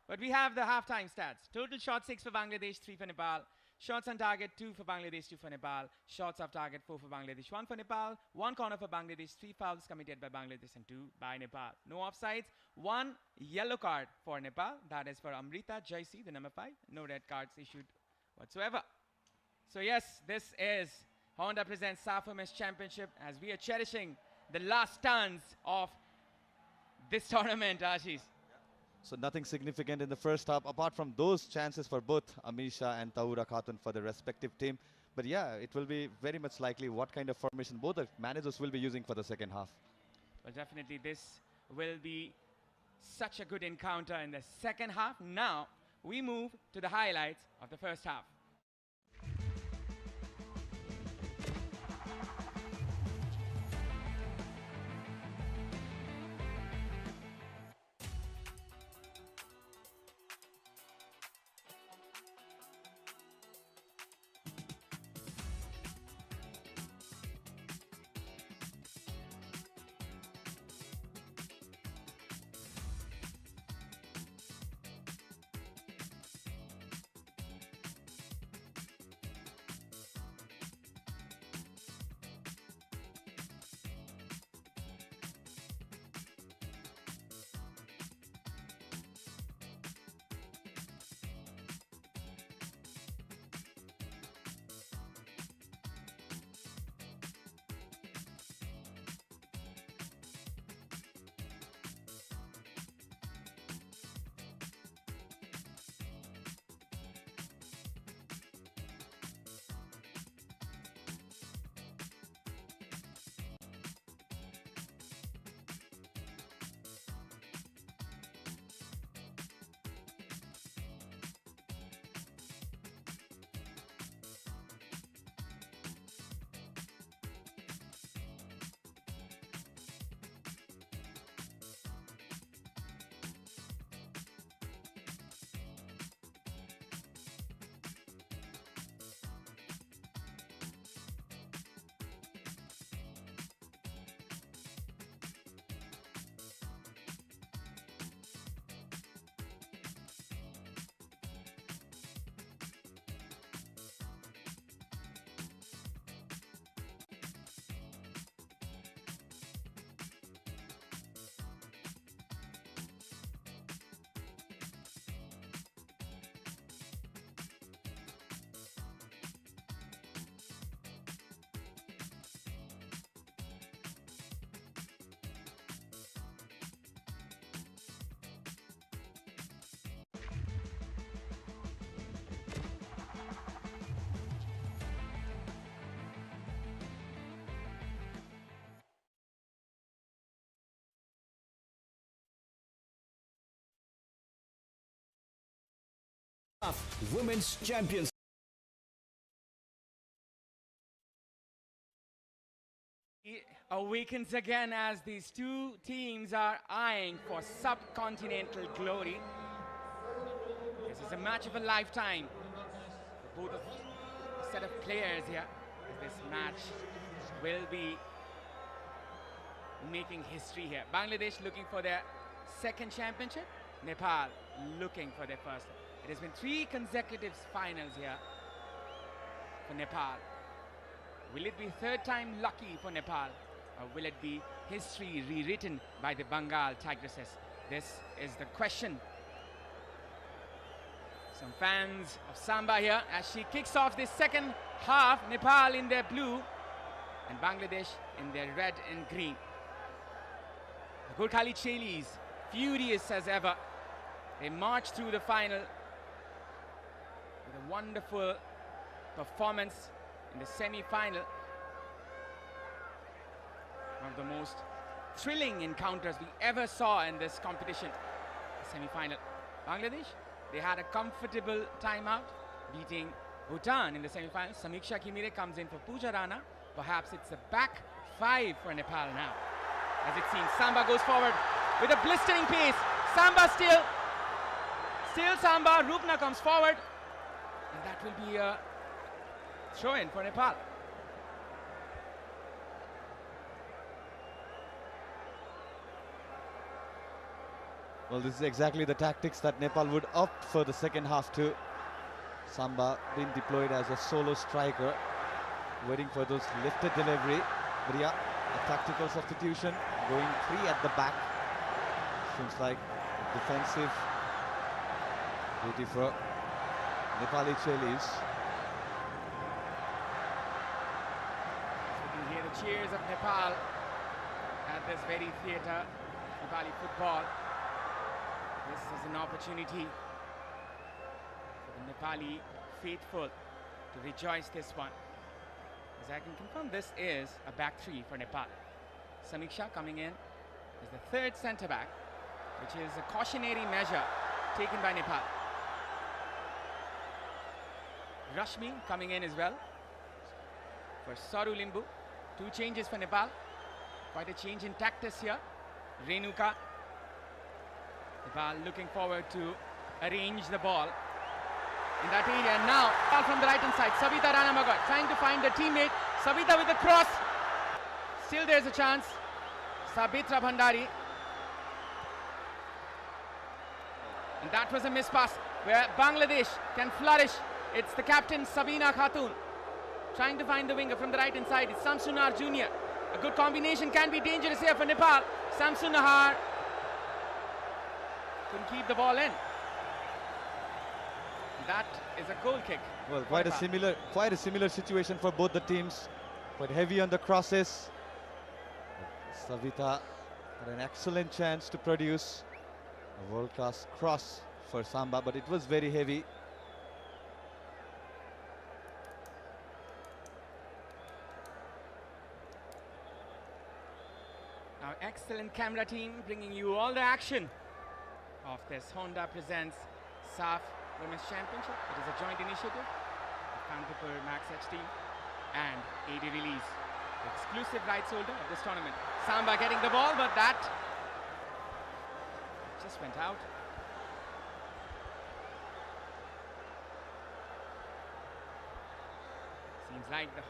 But we have the halftime stats. Total shots 6 for Bangladesh, 3 for Nepal. Shots on target 2 for Bangladesh, 2 for Nepal. Shots off target 4 for Bangladesh, 1 for Nepal. 1 corner for Bangladesh, 3 fouls committed by Bangladesh and 2 by Nepal. No offsides, 1 yellow card for Nepal. That is for Amrita Jaisi, the number 5. No red cards issued whatsoever. So yes, this is Honda presents South Women's Championship as we are cherishing the last turns of this tournament, Ashish. So nothing significant in the first half, apart from those chances for both Amisha and Tahura Khatun for the respective team. But yeah, it will be very much likely what kind of formation both the managers will be using for the second half. Well, definitely this will be such a good encounter in the second half. Now we move to the highlights of the first half. Women's Champions. Awakens again as these two teams are eyeing for subcontinental glory. This is a match of a lifetime for both of a set of players here. This match will be making history here. Bangladesh looking for their second championship. Nepal looking for their first. It has been 3 consecutive finals here for Nepal. Will it be third time lucky for Nepal, or will it be history rewritten by the Bengal Tigresses? This is the question. Some fans of Samba here as she kicks off this second half. Nepal in their blue and Bangladesh in their red and green. The Gurkhali Chelis, furious as ever. They march through the final with a wonderful performance in the semi-final. One of the most thrilling encounters we ever saw in this competition. Semi-final. Bangladesh, they had a comfortable timeout, beating Bhutan in the semi-final. Samiksha Kimire comes in for Pooja Rana. Perhaps it's a back 5 for Nepal now. As it seems, Samba goes forward with a blistering pace. Samba still Samba. Rupna comes forward, and that will be a throw-in for Nepal. Well, this is exactly the tactics that Nepal would opt for the second half too. Samba being deployed as a solo striker, waiting for those lifted delivery. But yeah, a tactical substitution, going 3 at the back. Seems like defensive duty for Nepali Chelis. You can hear the cheers of Nepal at this very theatre, Nepali football. This is an opportunity for the Nepali faithful to rejoice this one. As I can confirm, this is a back 3 for Nepal. Samiksha coming in as the third centre back, which is a cautionary measure taken by Nepal. Rashmi coming in as well for Saru Limbu. 2 changes for Nepal. Quite a change in tactics here. Renuka. Nepal looking forward to arrange the ball in that area. Now, ball from the right hand side. Savita Ranamagar trying to find a teammate. Savita with the cross. Still there's a chance. Sabitra Bhandari. And that was a miss pass where Bangladesh can flourish. It's the captain Sabina Khatun trying to find the winger from the right hand side. It's Samsun Nahar Jr. A good combination can be dangerous here for Nepal. Samsun Nahar couldn't keep the ball in. That is a goal kick. Well, quite a similar situation for both the teams. Quite heavy on the crosses. Savita had an excellent chance to produce a world-class cross for Samba, but it was very heavy. Our excellent camera team bringing you all the action of this Honda Presents SAF Women's Championship. It is a joint initiative of Kantipur Max H team and AD Release, the exclusive rights holder of this tournament. Samba getting the ball, but that just went out. Seems like the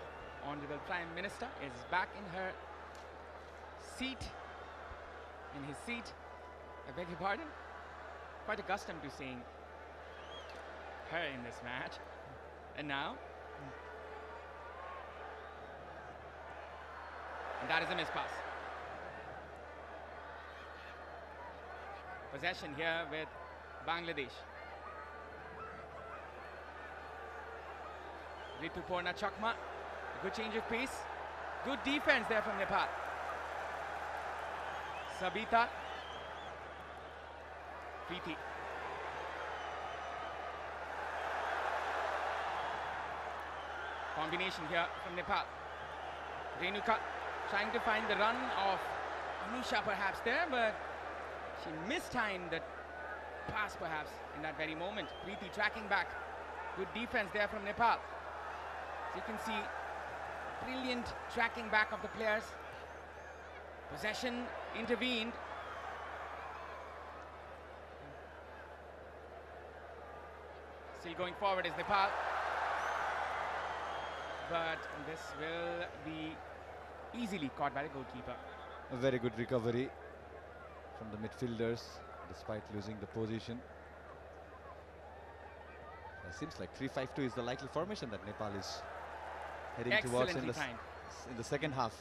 Honorable Prime Minister is back in her seat, in his seat. I beg your pardon? Quite accustomed to seeing her in this match. And now, and that is a miss pass. Possession here with Bangladesh. Rituparna Chakma, a good change of pace. Good defense there from Nepal. Sabita. Preeti. Combination here from Nepal. Renuka trying to find the run of Anisha perhaps there, but she mistimed the pass perhaps in that very moment. Preeti tracking back. Good defense there from Nepal. So you can see brilliant tracking back of the players. Possession intervened. Still going forward is Nepal. But this will be easily caught by the goalkeeper. A very good recovery from the midfielders despite losing the position. It seems like 3-5-2 is the likely formation that Nepal is heading towards in the second half.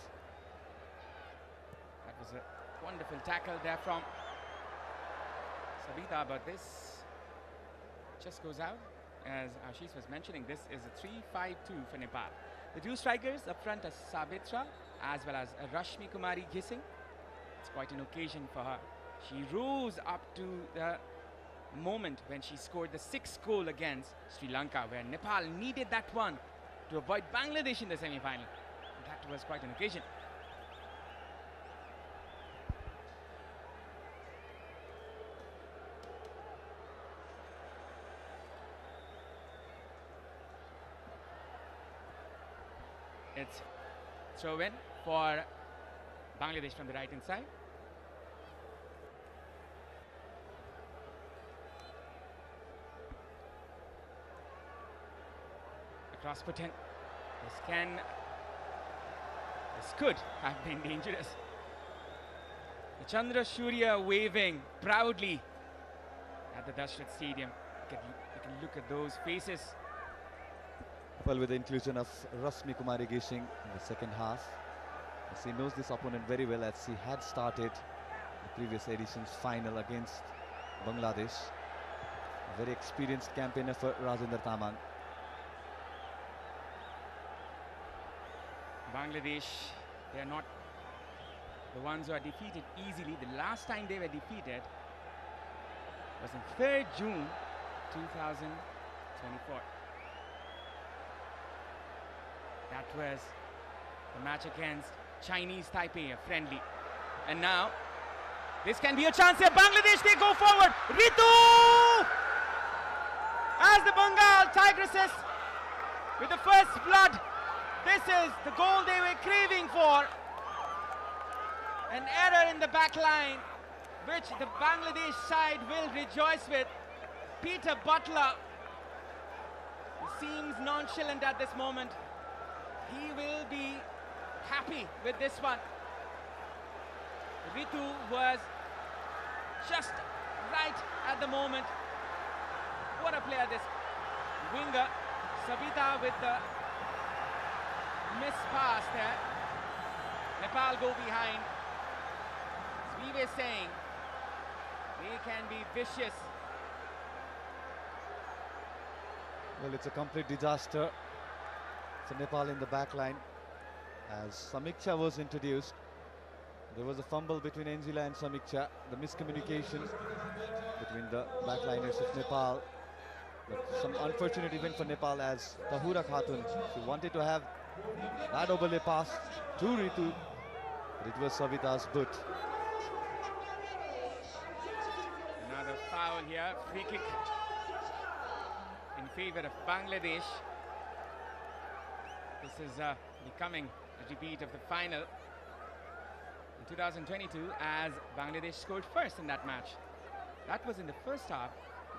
That was a wonderful tackle there from Sabita, but this just goes out. As Ashish was mentioning, this is a 3-5-2 for Nepal. The two strikers up front are Sabitra as well as Rashmi Kumari Gising. It's quite an occasion for her. She rose up to the moment when she scored the 6th goal against Sri Lanka, where Nepal needed that one to avoid Bangladesh in the semi-final. That was quite an occasion. It's throw in for Bangladesh from the right hand side. Cross put in. This could have been dangerous. The Chandra Shurya waving proudly at the Dashrath Stadium. You can look at those faces. Well, with the inclusion of Rashmi Kumari Gising in the second half, as he knows this opponent very well, as he had started the previous edition's final against Bangladesh. A very experienced campaigner for Rajendra Tamang. Bangladesh, they are not the ones who are defeated easily. The last time they were defeated was on 3rd June 2024. That was the match against Chinese Taipei, a friendly. And now, this can be a chance here. Bangladesh, they go forward. Ritu! As the Bengal Tigresses with the first blood. This is the goal they were craving for. An error in the back line, which the Bangladesh side will rejoice with. Peter Butler seems nonchalant at this moment. He will be happy with this one. Ritu was just right at the moment. What a player this winger. Sabita with the miss pass there. Nepal go behind. As we were saying, they can be vicious. Well, it's a complete disaster for Nepal in the back line. As Samiksha was introduced, there was a fumble between Angela and Samiksha. The miscommunication between the backliners of Nepal. But some unfortunate event for Nepal, as Tahura Khatun, she wanted to have that overlay pass to Ritu, but it was Savita's boot. Another foul here, free kick in favor of Bangladesh. This is becoming a repeat of the final in 2022, as Bangladesh scored first in that match. That was in the first half,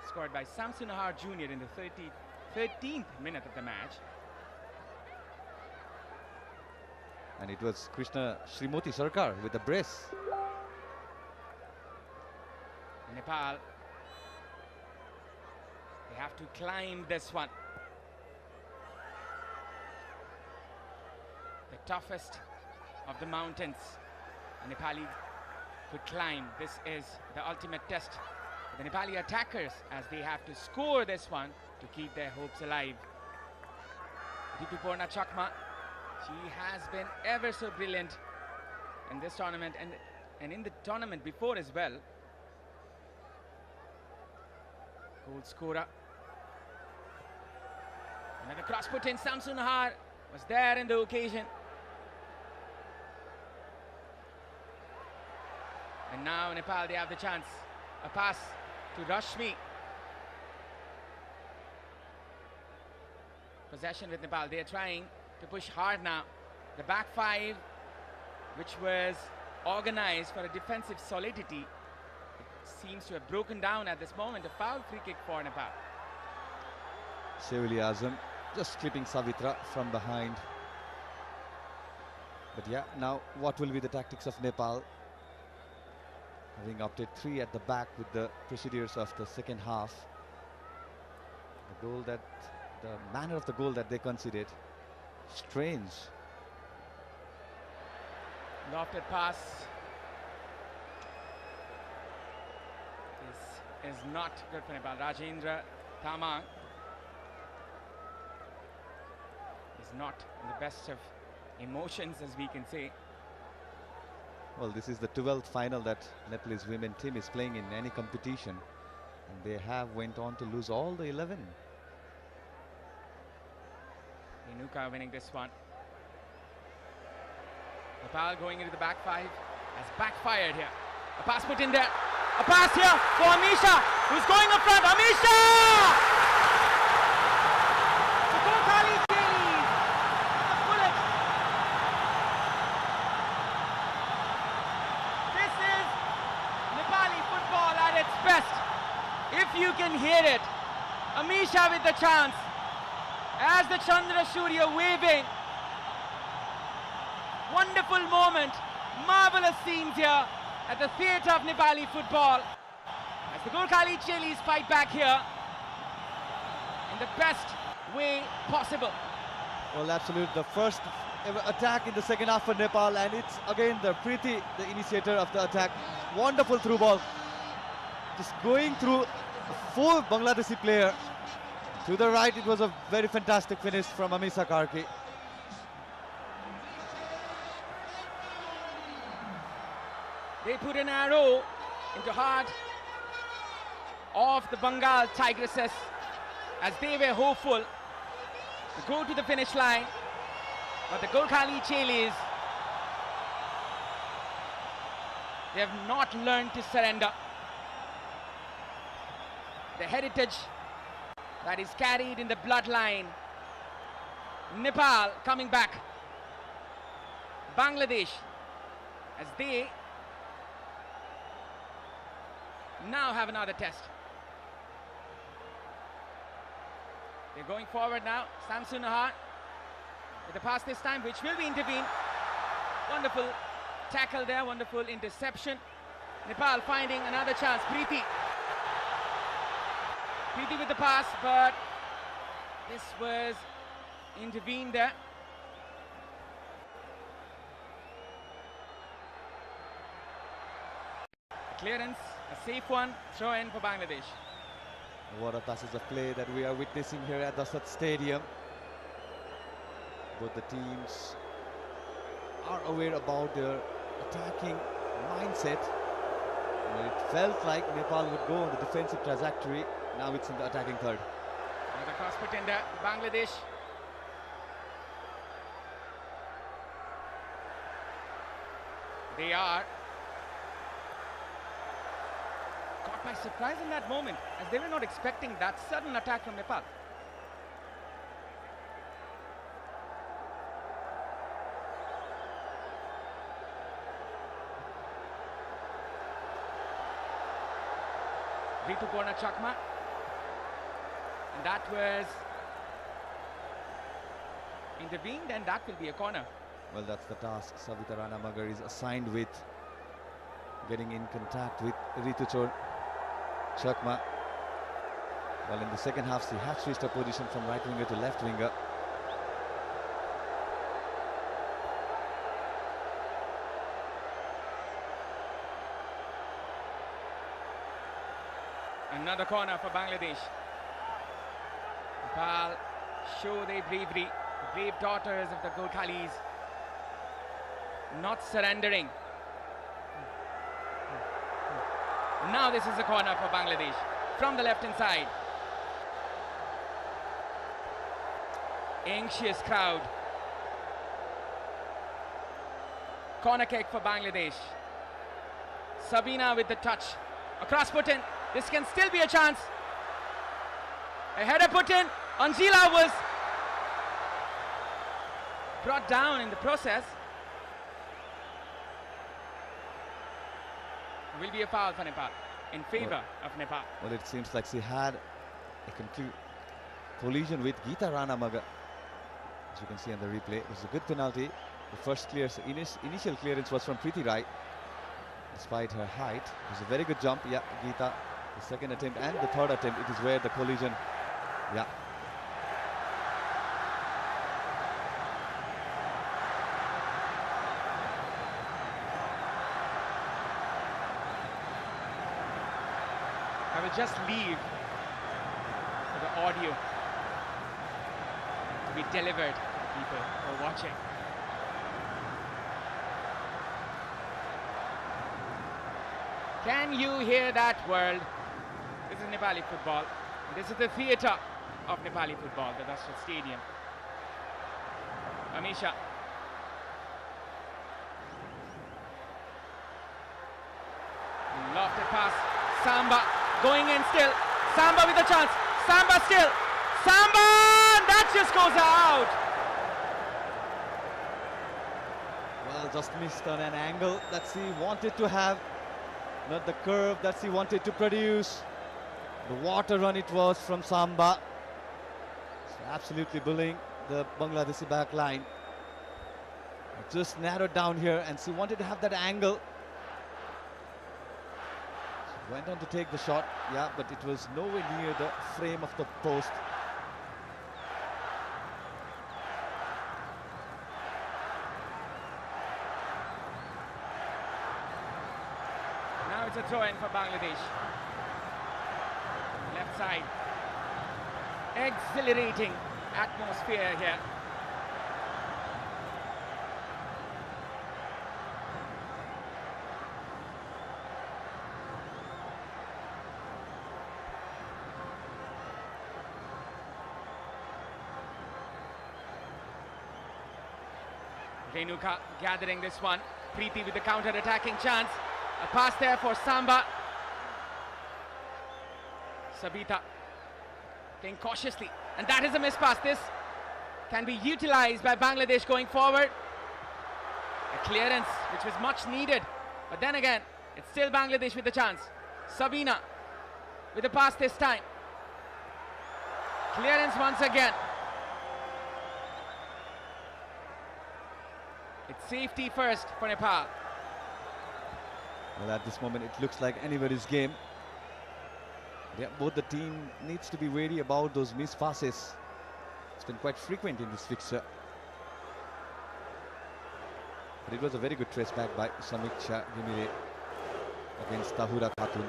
scored by Samsun Nahar Jr. in the 13th minute of the match. And it was Krishna Srimoti Sarkar with the brace. Nepal, they have to climb this one. The toughest of the mountains the Nepali could climb. This is the ultimate test for the Nepali attackers, as they have to score this one to keep their hopes alive. Rituparna Chakma, she has been ever so brilliant in this tournament and in the tournament before as well. Goal scorer. Another cross put in. Samsun Nahar was there in the occasion. And now Nepal, they have the chance. A pass to Rashmi. possession with Nepal. They are trying to push hard now. The back five, which was organized for a defensive solidity, seems to have broken down at this moment. A foul free kick for Nepal. Shevali Azam just clipping Savitra from behind. But yeah, now what will be the tactics of Nepal? Having opted 3 at the back with the procedures of the second half. The manner of the goal that they conceded, strange. Lofted pass is not good for Nepal. Rajendra Tamang is not in the best of emotions, as we can say. Well, this is the 12th final that Nepalese women team is playing in any competition, and they have went on to lose all the 11. Renuka winning this one. Nepal going into the back five has backfired here. A pass put in there. A pass here for Amisha, who's going up front. Amisha! The Gokhali Dailies. A bullet. This is Nepali football at its best. If you can hear it. Amisha with the chance. As the Chandra Surya waving. Wonderful moment. Marvelous scenes here at the theatre of Nepali football. As the Gokhali Chelis fight back here in the best way possible. Well, absolutely. The first ever attack in the second half for Nepal, and it's again the Preeti, the initiator of the attack. Wonderful through ball. Just going through a full Bangladeshi player. To the right, it was a very fantastic finish from Amisa Karki. They put an arrow into heart of the Bengal Tigresses as they were hopeful to go to the finish line. But the Gokhali Chelis, they have not learned to surrender. The heritage that is carried in the bloodline. Nepal coming back. Bangladesh, as they now have another test. They're going forward now. Samsun Nahar with the pass this time, which will be intervened. Wonderful tackle there, wonderful interception. Nepal finding another chance. Preeti with the pass, but this was intervened there. Clearance, a safe one, throw in for Bangladesh. What a passage of play that we are witnessing here at Dasat Stadium. Both the teams are aware about their attacking mindset. And it felt like Nepal would go on the defensive trajectory. Now it's in the attacking third. Another cross put in there, Bangladesh. They are caught by surprise in that moment, as they were not expecting that sudden attack from Nepal. Ritu Korna Chakma. And that was intervened, and that will be a corner. Well, that's the task Savita Rana Magar is assigned with, getting in contact with Ritu Chakma. Well, in the second half, she has switched her position from right winger to left winger. Another corner for Bangladesh. Nepal show their bravery, the brave daughters of the Gokhalis, not surrendering. Now this is a corner for Bangladesh from the left-hand side. Anxious crowd. Corner kick for Bangladesh. Sabina with the touch. A cross put in. This can still be a chance. A header put in. Anjila was brought down in the process. Will be a foul for Nepal, in favor of Nepal. Well, it seems like she had a collision with Geeta Ranamaga. As you can see on the replay, it was a good penalty. The first initial clearance was from Preeti Rai. Despite her height, it was a very good jump. Yeah, Geeta, the second attempt and the third attempt, it is where the collision, yeah. I will just leave for the audio to be delivered to the people who are watching. Can you hear that world? This is Nepali football. This is the theatre of Nepali football, the Rashtra Stadium. Amisha. Lofted pass. Samba going in still. Samba with a chance. Samba still. Samba! That just goes out. Well, just missed on an angle that she wanted to have. Not the curve that she wanted to produce. The water run it was from Samba. She's absolutely bullying the Bangladeshi back line. Just narrowed down here and she wanted to have that angle. She went on to take the shot, yeah, but it was nowhere near the frame of the post. Now it's a throw-in for Bangladesh. Left side. Exhilarating atmosphere here. Renuka gathering this one. Preeti with the counter-attacking chance. A pass there for Samba. Sabita playing cautiously. And that is a missed pass. This can be utilized by Bangladesh going forward. A clearance which was much needed. But then again, it's still Bangladesh with the chance. Sabina with the pass this time. Clearance once again. It's safety first for Nepal. Well, at this moment, it looks like anybody's game. Yeah, both the team needs to be wary about those missed passes. It's been quite frequent in this fixture. But it was a very good trace back by Samiksha Gimire against Tahura Khatun.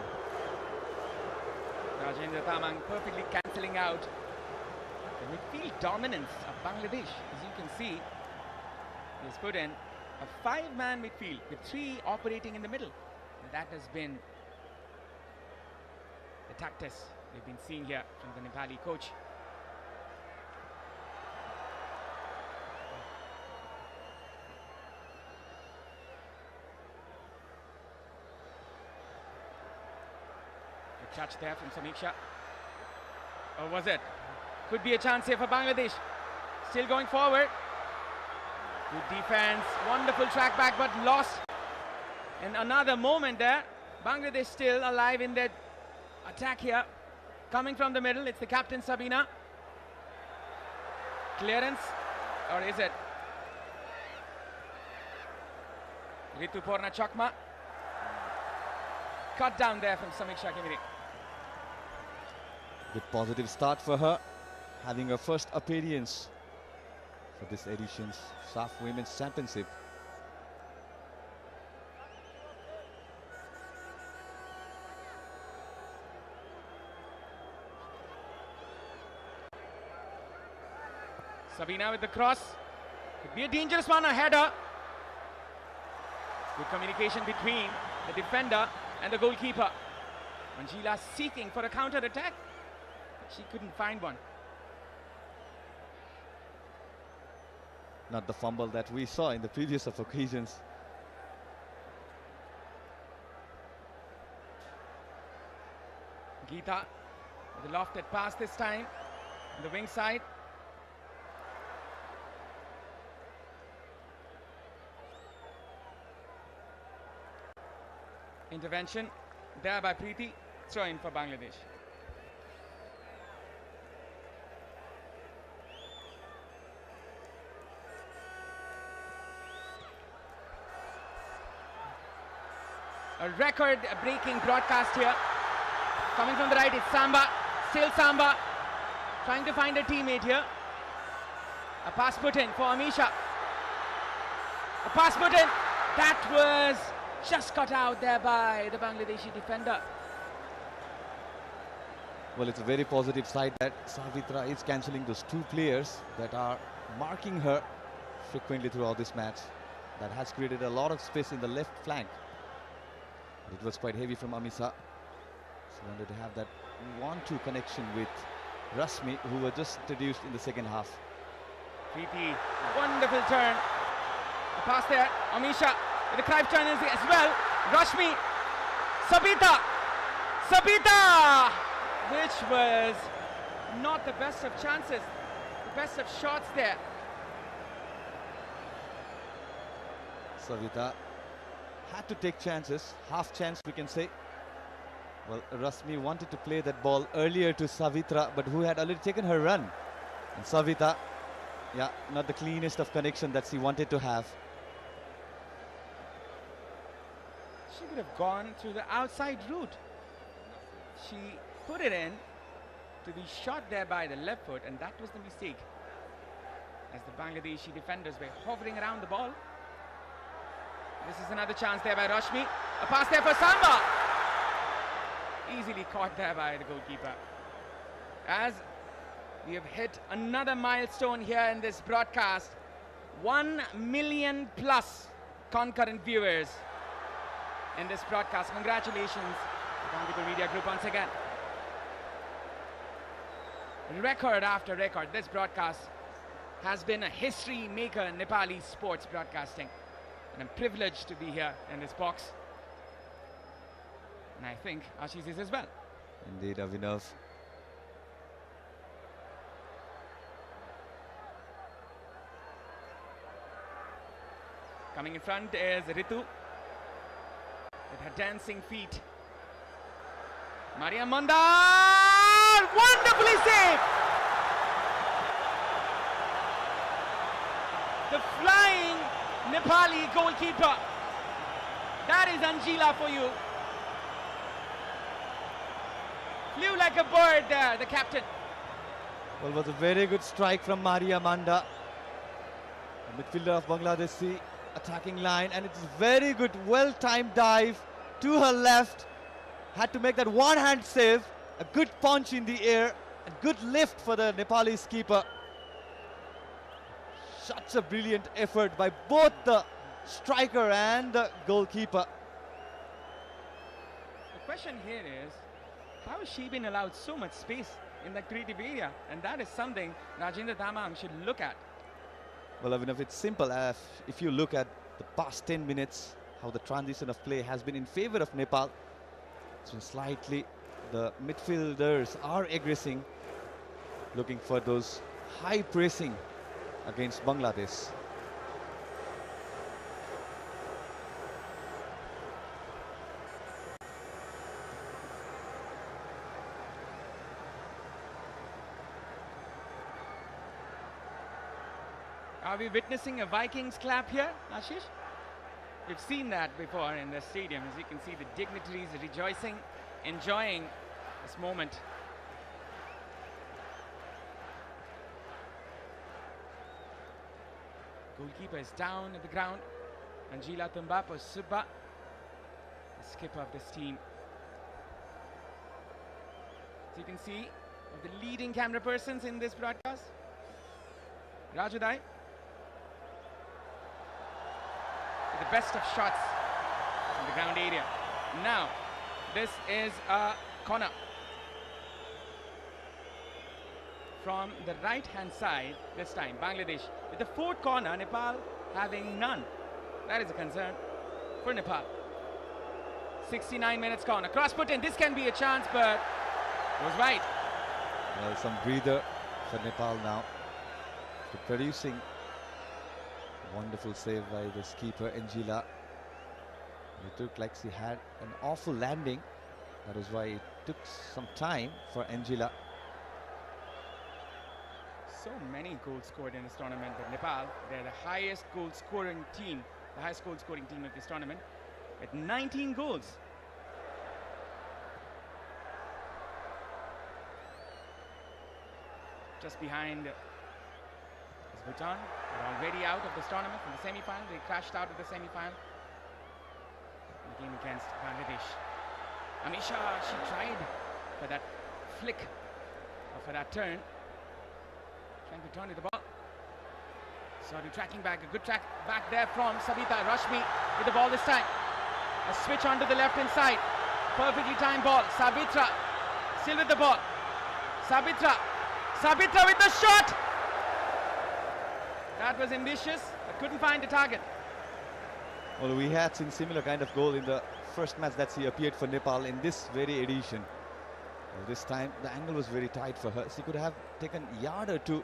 Rajendra Tamang perfectly cancelling out the midfield dominance of Bangladesh. As you can see, he has put in a 5-man midfield with 3 operating in the middle. And that has been the tactics we've been seeing here from the Nepali coach. Good touch there from Samiksha. Or was it? Could be a chance here for Bangladesh. Still going forward. Good defense, wonderful track back, but lost in another moment there. Bangladesh still alive in their attack here. Coming from the middle, it's the captain Sabina. Clearance, or is it Rituparna Chakma? Cut down there from Samiksha Gimire. Good positive start for her, having her first appearance for this edition's SAF Women's Championship. Sabina with the cross. Could be a dangerous one, a header. Good communication between the defender and the goalkeeper. Angela seeking for a counter-attack, but she couldn't find one. Not the fumble that we saw in the previous of occasions. Geeta with a lofted pass this time on the wing side. Intervention there by Preeti. Throw in for Bangladesh. A record-breaking broadcast here. Coming from the right, it's Samba. Still Samba. Trying to find a teammate here. A pass put in for Amisha. A pass put in. That was just cut out there by the Bangladeshi defender. Well, it's a very positive side that Savitra is cancelling those two players that are marking her frequently throughout this match. That has created a lot of space in the left flank. It was quite heavy from Amisa. She wanted to have that 1-2 connection with Rasmi, who were just introduced in the second half. Preeti, wonderful turn. A pass there. Amisha with a Cruyff turn as well. Rashmi. Sabita. Sabita! Which was not the best of chances. The best of shots there. Savita had to take chances, half chance we can say. Well, Rasmi wanted to play that ball earlier to Savitra, but who had already taken her run. And Savita, yeah, not the cleanest of connection that she wanted to have. She could have gone through the outside route. She put it in to be shot there by the left foot, and that was the mistake. As the Bangladeshi defenders were hovering around the ball. This is another chance there by Rashmi. A pass there for Samba. Easily caught there by the goalkeeper. As we have hit another milestone here in this broadcast. 1 million plus concurrent viewers in this broadcast. Congratulations to Bandipur Media Group once again. Record after record, this broadcast has been a history maker in Nepali sports broadcasting. And I'm privileged to be here in this box. And I think Ashish is as well. Indeed, Avinav. Coming in front is Ritu with her dancing feet. Maria Mandar! Wonderfully saved! The flying Nepali goalkeeper. That is Anjila for you. Flew like a bird there, the captain. Well, it was a very good strike from Maria Manda. The midfielder of Bangladeshi attacking line, and it's a very good, well-timed dive to her left. Had to make that one-hand save. A good punch in the air. A good lift for the Nepalese keeper. Such a brilliant effort by both the striker and the goalkeeper. The question here is, how has she been allowed so much space in that creative area? And that is something Rajendra Tamang should look at. Well, Avinav, it's simple. If you look at the past 10 minutes, how the transition of play has been in favor of Nepal. It's been slightly, the midfielders are aggressing, looking for those high pressing against Bangladesh. Are we witnessing a Vikings clap here, Ashish? We've seen that before in the stadium. As you can see, the dignitaries rejoicing, enjoying this moment. Goalkeeper is down at the ground. Anjila Tumbapo Subba, the skipper of this team. As you can see, of the leading camera persons in this broadcast, Raju Dai. The best of shots in the ground area. Now, this is a corner. From the right-hand side, this time, Bangladesh. With the fourth corner, Nepal having none. That is a concern for Nepal. 69 minutes corner. Cross put in. This can be a chance, but it was wide. Well, some breather for Nepal now. To producing. Wonderful save by the keeper, Anjila. It looked like she had an awful landing. That is why it took some time for Angela. So many goals scored in this tournament, but Nepal, they're the highest goal scoring team, the highest goal scoring team of this tournament, with 19 goals. Just behind is Bhutan. They're already out of this tournament from the semi-final. They crashed out of the semi-final. The game against Bangladesh. Amisha, she tried for that flick, or for that turn. Trying to turn to the ball. Sorry, tracking back. A good track back there from Sabita. Rashmi with the ball this time. A switch onto the left hand side. Perfectly timed ball. Sabitra still with the ball. Sabitra with the shot. That was ambitious, but couldn't find the target. Well, we had seen similar kind of goal in the first match that she appeared for Nepal in this very edition. Well, this time the angle was very tight for her. She could have taken a yard or two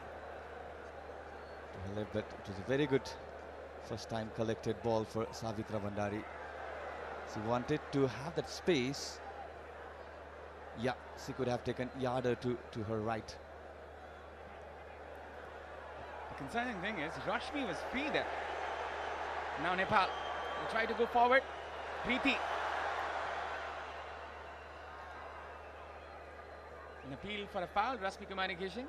to her left, but it was a very good first time collected ball for Savitra Bandari. She wanted to have that space. Yeah, she could have taken a yard or two to her right. The concerning thing is Rashmi was free there. Now Nepal will try to go forward. Preeti. An appeal for a foul. Rashmi Kumari Gishin,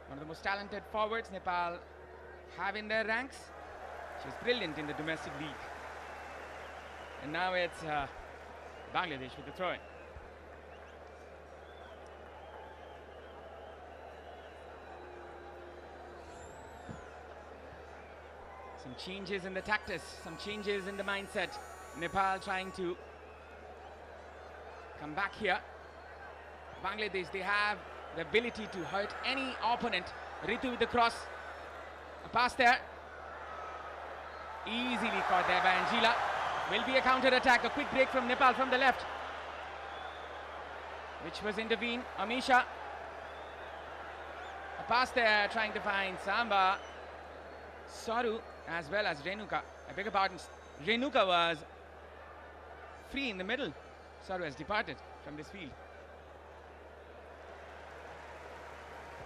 one of the most talented forwards Nepal have in their ranks. She was brilliant in the domestic league. And now it's Bangladesh with the throw-in. Some changes in the tactics, some changes in the mindset. Nepal trying to come back here. Bangladesh, they have the ability to hurt any opponent. Ritu with the cross. A pass there. Easily caught there by Angela. Will be a counter attack. A quick break from Nepal from the left, which was intervened. Amisha. A pass there trying to find Samba. Saru as well as Renuka. I beg your pardon. Renuka was free in the middle. Saru has departed from this field.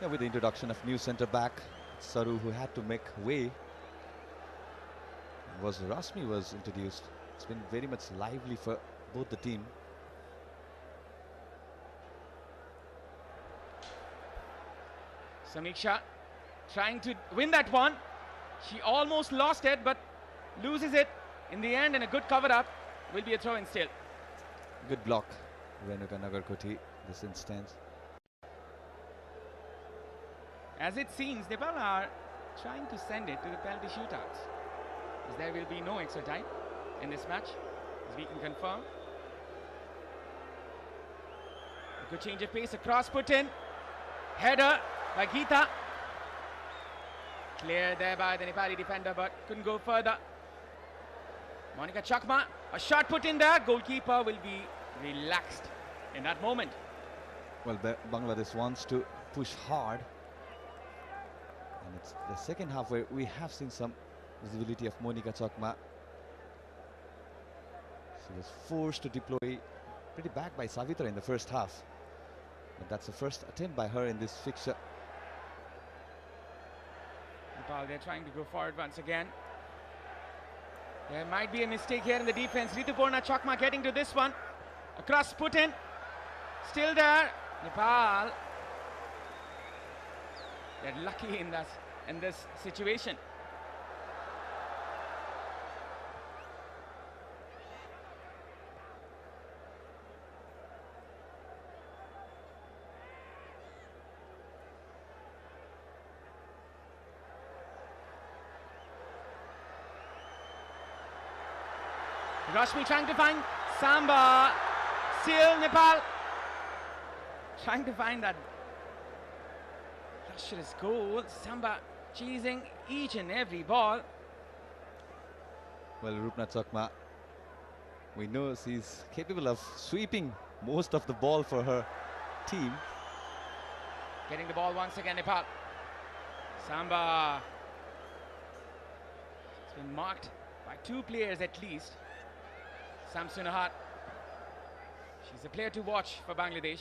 Yeah, with the introduction of new centre back Saru, who had to make way, was Rashmi was introduced. It's been very much lively for both the team. Samiksha trying to win that one. She almost lost it, but loses it in the end, and a good cover up. Will be a throw in still. Good block, Renuka Nagarkoti, this instance. As it seems, Nepal are trying to send it to the penalty shootouts, as there will be no extra time in this match, as we can confirm. A good change of pace, a cross put in. Header by Geeta. Cleared there by the Nepali defender, but couldn't go further. Monica Chakma, a shot put in there. Goalkeeper will be relaxed in that moment. Well, Bangladesh wants to push hard. And it's the second half where we have seen some visibility of Monica Chakma. She was forced to deploy pretty back by Savitra in the first half. But that's the first attempt by her in this fixture. Nepal, they're trying to go forward once again. There might be a mistake here in the defense. Rituparna Chakma getting to this one. A cross put in. Still there. Nepal. They're lucky in this situation. Rashmi trying to find Samba. Still Nepal trying to find that lustrous goal. Samba chasing each and every ball. Well, Rupna Chakma, we know she's capable of sweeping most of the ball for her team. Getting the ball once again, Nepal. Samba. It's been marked by two players at least. Samsunahat. She's a player to watch for Bangladesh.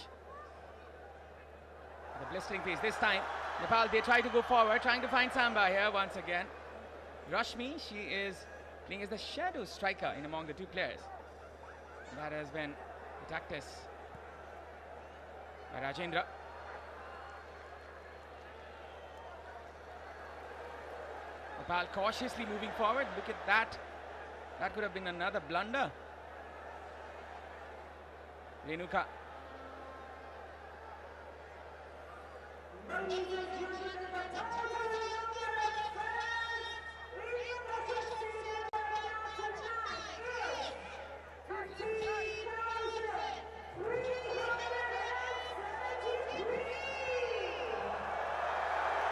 The blistering pace this time. Nepal, they try to go forward, trying to find Samba here once again. Rashmi, she is playing as the shadow striker in among the two players. That has been the tactics by Rajendra. Nepal cautiously moving forward. Look at that. That could have been another blunder. Renuka.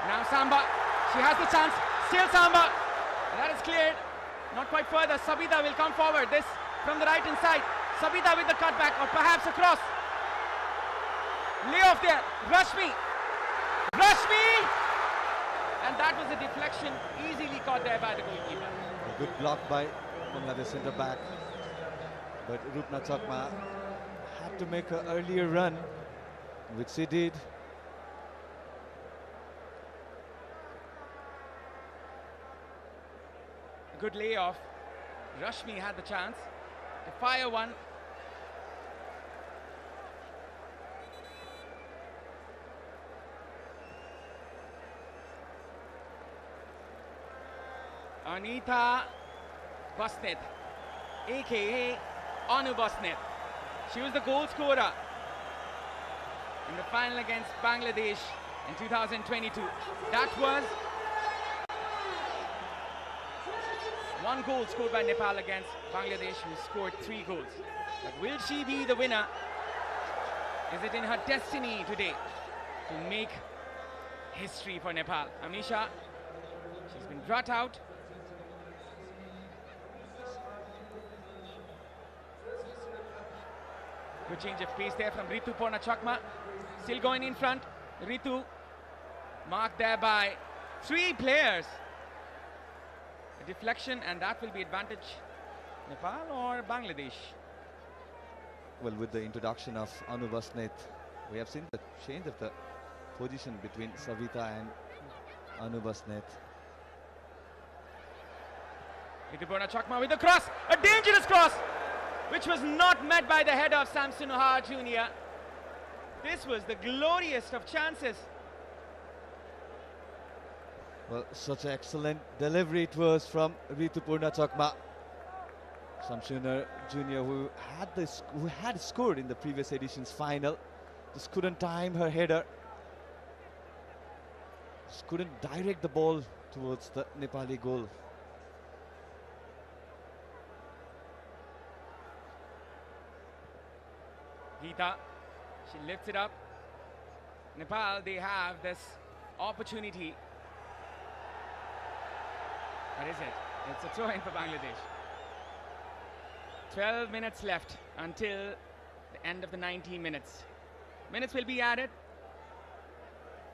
Now Samba. She has the chance. Still Samba. That is cleared. Not quite further. Sabita will come forward. This from the right hand side. Sabita with the cutback or perhaps a cross. Lay off there. Rashmi. Rashmi! And that was a deflection easily caught there by the goalkeeper. A good block by Bangladesh centre back. But Rupna Chakma had to make an earlier run, which she did. Good layoff. Rashmi had the chance to fire one. Anita Basnet, aka Anu Basnet. She was the goal scorer in the final against Bangladesh in 2022. That was one goal scored by Nepal against Bangladesh, who scored 3 goals. But will she be the winner? Is it in her destiny today to make history for Nepal? Amisha, she's been brought out. Good change of pace there from Ritu Purnachakma. Still going in front. Ritu marked there by 3 players. A deflection, and that will be advantage Nepal or Bangladesh. Well, with the introduction of Anu Basnet, we have seen the change of the position between Savita and Anu Basnet. Ritu Purnachakma with the cross. A dangerous cross, which was not met by the head of Samsunahat Jr. This was the glorious of chances. Well, such an excellent delivery it was from Ritu Purnachakma. Samsunahat Jr., who had scored in the previous edition's final, just couldn't time her header. Just couldn't direct the ball towards the Nepali goal. Geeta, she lifts it up. Nepal, they have this opportunity. What is it? It's a throw-in for Bangladesh. 12 minutes left until the end of the 90 minutes. Minutes will be added.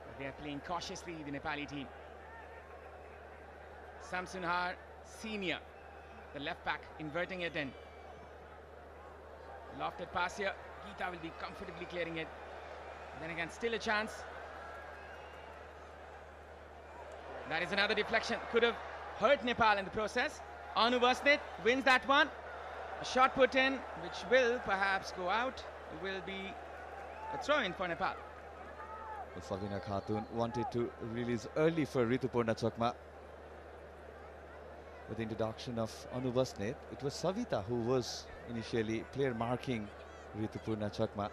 But they are playing cautiously, the Nepali team. Samsunahat Senior, the left back, inverting it in. Lofted pass here. Geeta will be comfortably clearing it. Then again, still a chance. That is another deflection. Could have hurt Nepal in the process. Anu Basnet wins that one. A shot put in, which will perhaps go out. It will be a throw-in for Nepal. Well, Savina Khatun wanted to release early for Ritu Purnachakma. With the introduction of Anu Basnet, it was Savita who was initially player marking Ritu Purnachakma.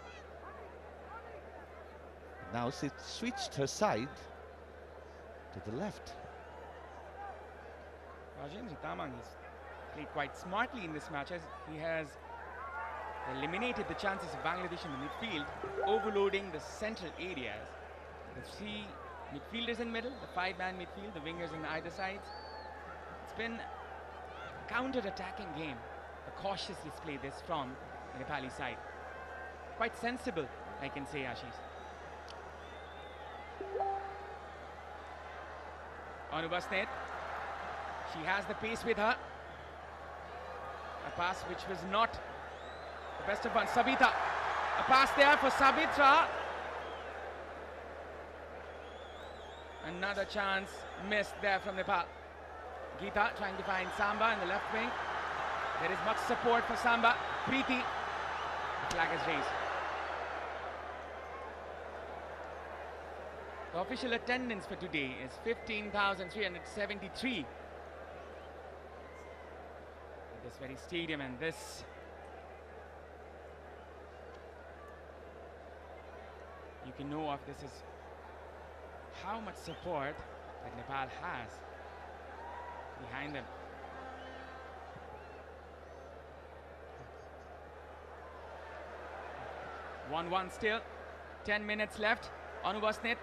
Now she switched her side to the left. Rajendra Tamang has played quite smartly in this match, as he has eliminated the chances of Bangladesh in the midfield, overloading the central areas. The 3 midfielders in middle, the 5-man midfield, the wingers on either sides. It's been a counter-attacking game. A cautious display this from the Nepali side. Quite sensible, I can say, Ashish. Anu Basnet. She has the pace with her. A pass which was not the best of one. Sabita. A pass there for Sabitra. Another chance missed there from Nepal. Geeta trying to find Samba in the left wing. There is much support for Samba. Preeti. The flag is raised. The official attendance for today is 15,373. At this very stadium, and this you can know of this is how much support that Nepal has behind them. One still, 10 minutes left. Anubasnet.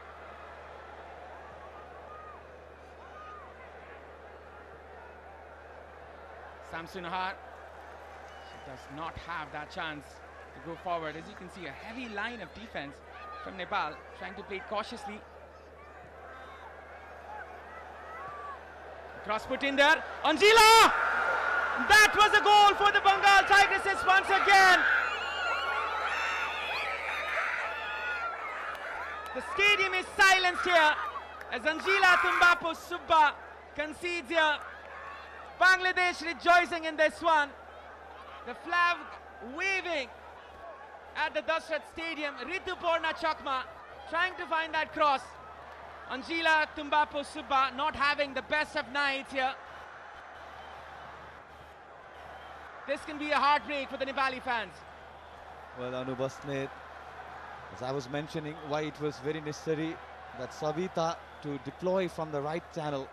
Samsunahar. She does not have that chance to go forward. As you can see, a heavy line of defense from Nepal, trying to play cautiously. Cross put in there. Anjila! That was a goal for the Bengal Tigresses once again. The stadium is silenced here as Anjila Tumbapo Subba concedes here. Bangladesh rejoicing in this one. The flag waving at the Dashrath Stadium. Rituparna Chakma trying to find that cross. Anjila Tumbapo Subba not having the best of nights here. This can be a heartbreak for the Nepali fans. Well, Anubasnet, as I was mentioning, why it was very necessary that Savita to deploy from the right channel.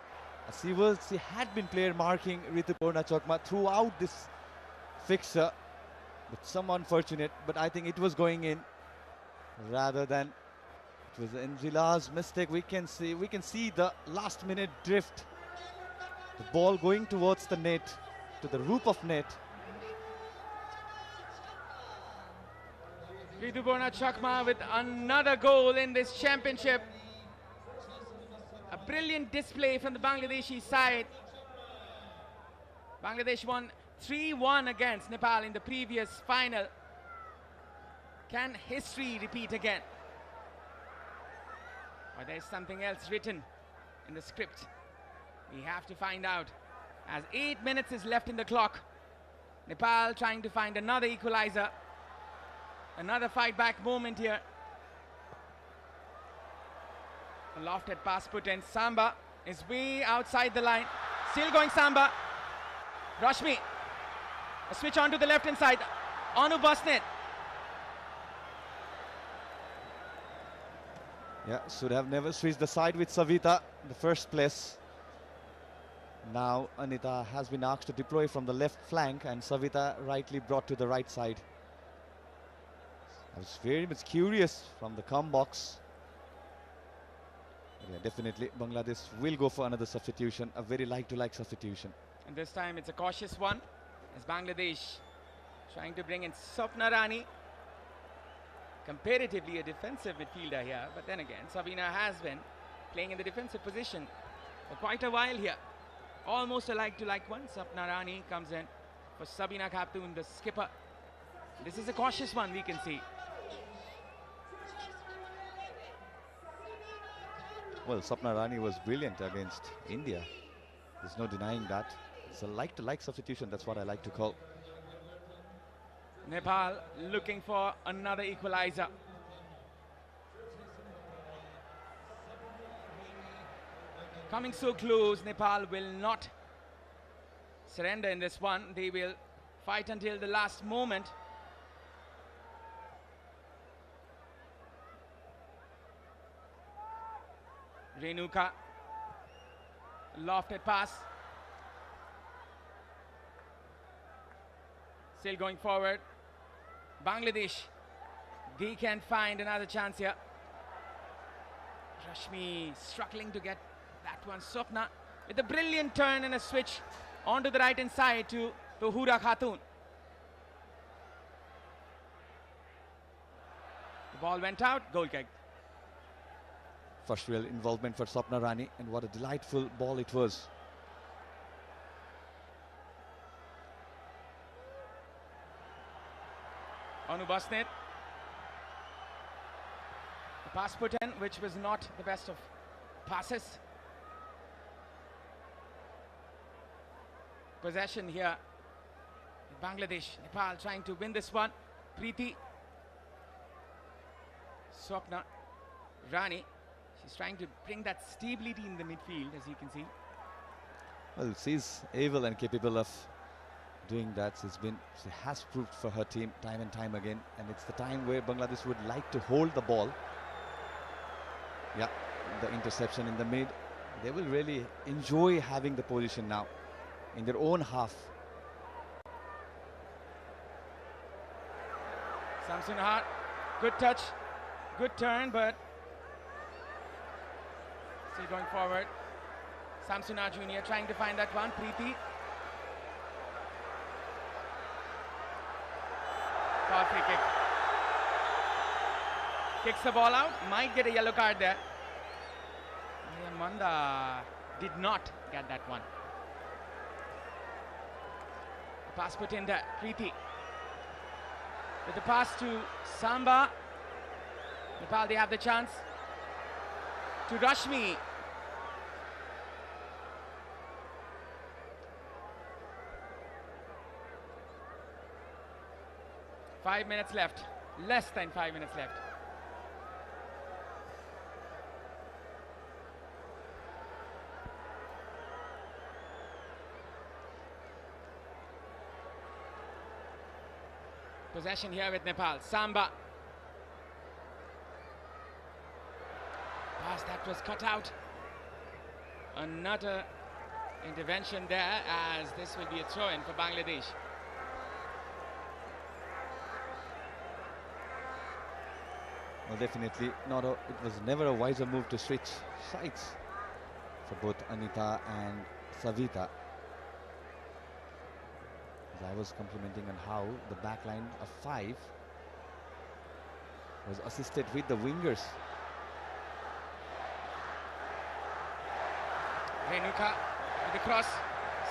As she had been player marking Rituparna Chakma throughout this fixture, but some unfortunate, but I think it was going in rather than it was Anjila's mistake. We can see the last minute drift, the ball going towards the net, to the roof of net. Rituparna Chakma with another goal in this championship. A brilliant display from the Bangladeshi side. Bangladesh won 3-1 against Nepal in the previous final. Can history repeat again? Or there's something else written in the script? We have to find out. As 8 minutes is left in the clock. Nepal trying to find another equalizer. Another fight back moment here. A lofted pass put in. Samba is way outside the line. Still going Samba. Rashmi. A switch on to the left hand side. Anubasnet. Yeah, should have never switched the side with Savita in the first place. Now Anita has been asked to deploy from the left flank and Savita rightly brought to the right side. I was very much curious from the come box. Yeah, definitely Bangladesh will go for another substitution, a very like-to-like substitution. And this time it's a cautious one as Bangladesh trying to bring in Swapna Rani. Comparatively a defensive midfielder here, but then again Sabina has been playing in the defensive position for quite a while here. Almost a like-to-like one. Swapna Rani comes in for Sabina Khatun, the skipper. This is a cautious one, we can see. Well, Swapna Rani was brilliant against India. There's no denying that. It's a like-to-like substitution, that's what I like to call. Nepal looking for another equalizer. Coming so close, Nepal will not surrender in this one. They will fight until the last moment. Renuka, lofted pass. Still going forward. Bangladesh, they can find another chance here. Rashmi struggling to get that one. Swapna with a brilliant turn and a switch onto the right hand side to Tahura Khatun. The ball went out, goal kick. First real involvement for Swapna Rani, and what a delightful ball it was. Anu Basnet. The pass put in, which was not the best of passes. Possession here. Bangladesh, Nepal trying to win this one. Preeti. Swapna Rani. She's trying to bring that stability in the midfield, as you can see. Well, she's able and capable of doing that. She has proved for her team time and time again, and it's the time where Bangladesh would like to hold the ball. Yeah, the interception in the mid. They will really enjoy having the position now in their own half. Samson Hart, good touch, good turn, but still going forward. Samsuna Jr. trying to find that one. Preeti. Foul free kick. Kicks the ball out. Might get a yellow card there. Manda did not get that one. The pass put in there. Preeti. With the pass to Samba. Nepal, they have the chance. To Rashmi. Five minutes left. Less than 5 minutes left. Possession here with Nepal. Samba. Pass that was cut out. Another intervention there, as this will be a throw-in for Bangladesh. Well, definitely not. It was never a wiser move to switch sides for both Anita and Savita. As I was complimenting on how the back line of 5 was assisted with the wingers. Renuka with the cross.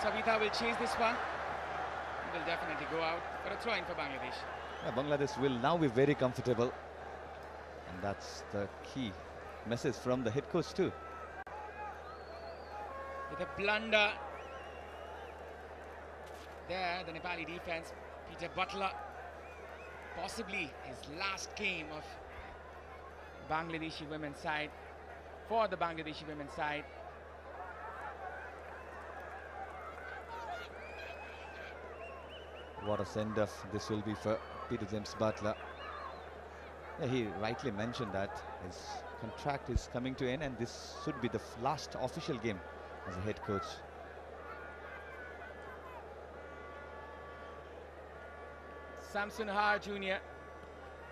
Savita will chase this one. He will definitely go out for a throw-in for Bangladesh. Yeah, Bangladesh will now be very comfortable. And that's the key message from the head coach too. With a blunder there, the Nepali defense, Peter Butler, possibly his last game of Bangladeshi women's side, for the Bangladeshi women's side. What a send-off this will be for Peter James Butler. Yeah, he rightly mentioned that his contract is coming to end and this should be the last official game as a head coach. Samson Har Jr.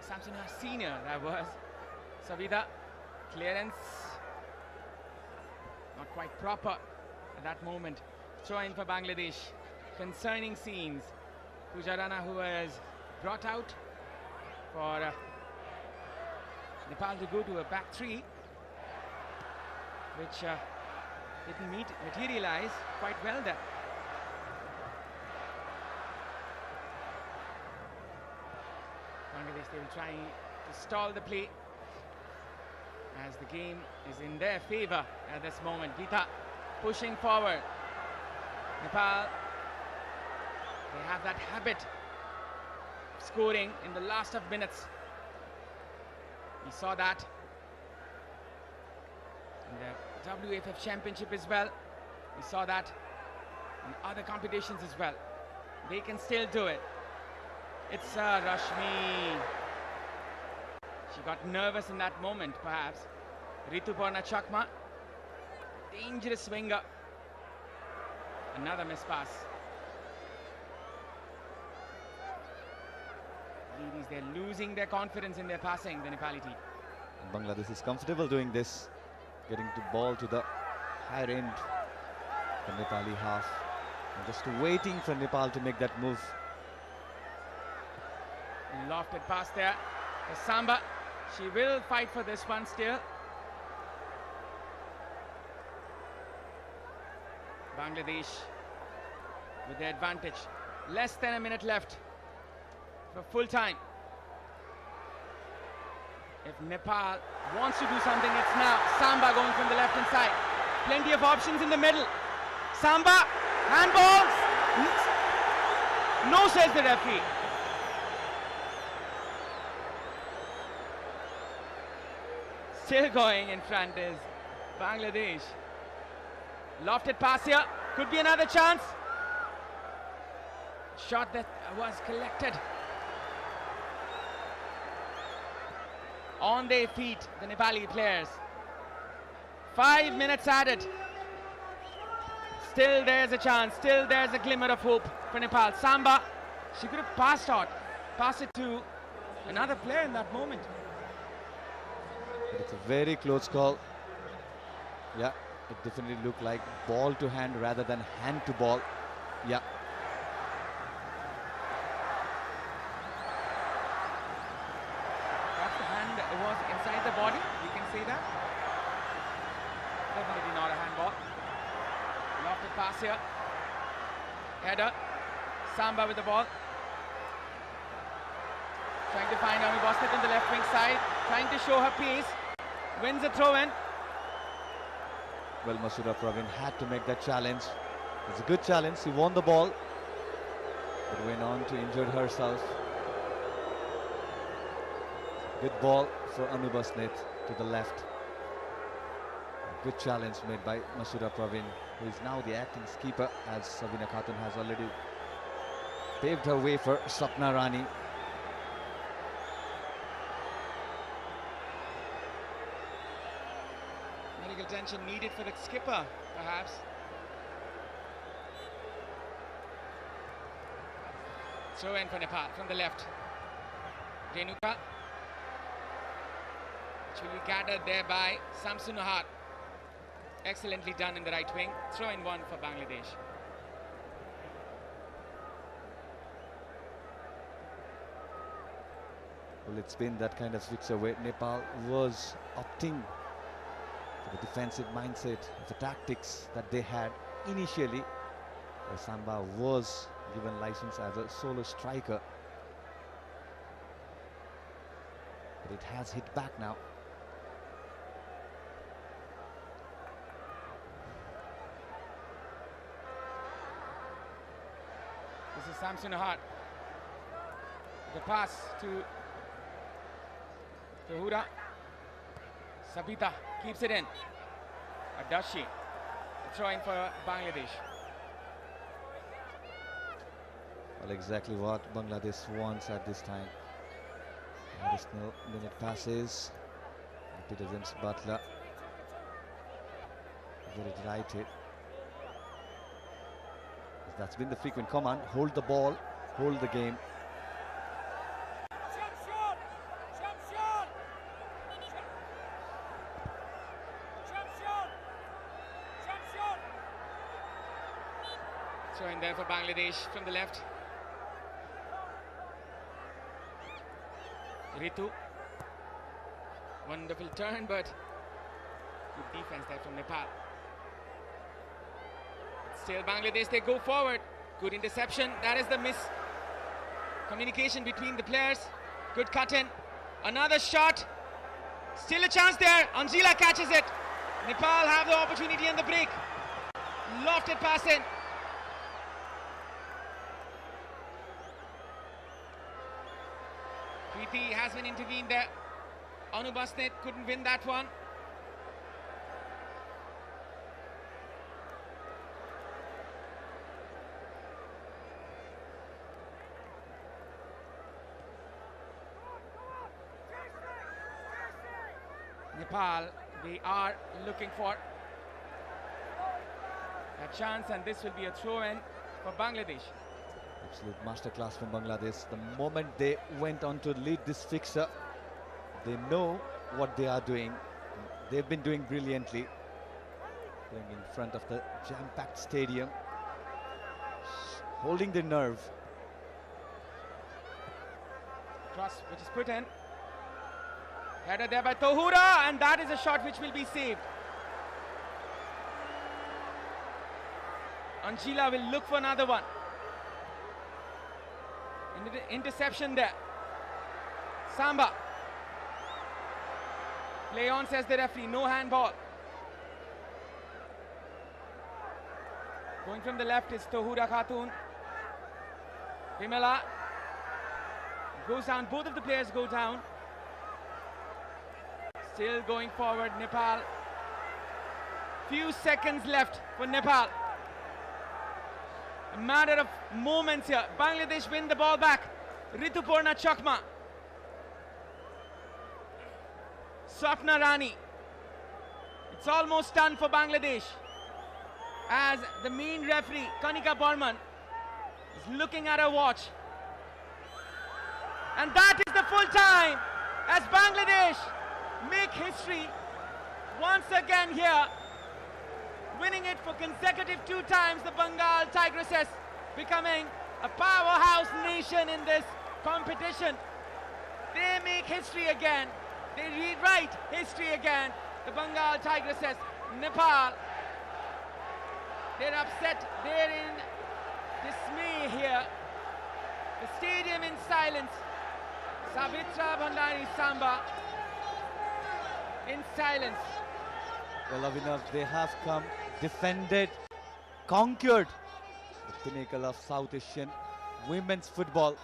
Samson Har Senior, that was. Savita, clearance. Not quite proper at that moment. Throw in for Bangladesh. Concerning scenes. Pujarana, who was brought out for Nepal to go to a back 3, which didn't materialize quite well there. Bangladesh, they will try to stall the play as the game is in their favor at this moment. Gita pushing forward. Nepal, they have that habit of scoring in the last of minutes. We saw that in the WFF Championship as well. We saw that in other competitions as well. They can still do it. It's Rashmi. She got nervous in that moment, perhaps. Rituparna Chakma. Dangerous swinger. Another miss pass. Ladies, they're losing their confidence in their passing, the Nepali team. And Bangladesh is comfortable doing this, getting the ball to the higher end, the Nepali half, and just waiting for Nepal to make that move. Lofted pass there for Samba. She will fight for this one still. Bangladesh with the advantage. Less than a minute left for full time. If Nepal wants to do something, it's now. Samba going from the left-hand side. Plenty of options in the middle. Samba, handballs. No, says the referee. Still going in front is Bangladesh. Lofted pass here. Could be another chance. Shot that was collected. On their feet, the Nepali players. 5 minutes added. Still there's a chance. Still there's a glimmer of hope for Nepal. Samba, she could have passed it to another player in that moment. But it's a very close call. Yeah, it definitely looked like ball to hand rather than hand to ball. Yeah. Perhaps the hand was inside the body. You can say that. Definitely not a handball. Lofted pass here. Header. Samba with the ball. Trying to find Anu Bosnet on the left wing side. Trying to show her pace. Wins a throw in. Well, Masura Pravin had to make that challenge. It was a good challenge. He won the ball, but went on to injure herself. Good ball for Anu Bosnet to the left. A good challenge made by Masura Pravin, who is now the acting skipper, as Sabina Khatun has already paved her way for Sapna Rani. Medical attention needed for the skipper, perhaps. Throw in for Nepal from the left. Renuka. Which will be gathered there by Samsunuhat. Excellently done in the right wing. Throw in one for Bangladesh. Well, it's been that kind of switch away. Nepal was opting for the defensive mindset, the tactics that they had initially, where Samba was given license as a solo striker. But it has hit back now. This is Samsunuhat. The pass to Tahura. Sabita keeps it in. Or does she? Throwing for Bangladesh. Well, exactly what Bangladesh wants at this time. Additional minute passes. Peter James Butler. Very delighted. That's been the frequent command. Hold the ball, hold the game. Throw in there for Bangladesh from the left. Ritu. Wonderful turn, but good defense there from Nepal. Still Bangladesh, they go forward. Good interception. That is the miss. Communication between the players. Good cut in. Another shot. Still a chance there. Anjila catches it. Nepal have the opportunity in the break. Lofted pass in. Preeti has been intervened there. Anu Bosnet couldn't win that one. Nepal, they are looking for a chance, and this will be a throw-in for Bangladesh. Absolute masterclass from Bangladesh. The moment they went on to lead this fixture, they know what they are doing. They've been doing brilliantly, playing in front of the jam-packed stadium, holding the nerve. Cross which is put in. Header there by Tahura, and that is a shot which will be saved. Anjila will look for another one. Interception there. Samba. Play on, says the referee. No handball. Going from the left is Tahura Khatun. Vimala goes down. Both of the players go down. Still going forward, Nepal. Few seconds left for Nepal. A matter of moments here. Bangladesh win the ball back. Rituparna Chakma. Swapna Rani. It's almost done for Bangladesh, as the main referee, Kanika Burman, is looking at her watch. And that is the full time as Bangladesh make history once again here, winning it for consecutive 2 times. The Bengal Tigresses becoming a powerhouse nation in this competition. They make history again. They rewrite history again. The Bengal Tigresses. Nepal, they're upset. They're in dismay here. The stadium in silence. Savitra Bhandari Samba in silence. Well, Avinav, they have come, defended, conquered the pinnacle of South Asian women's football.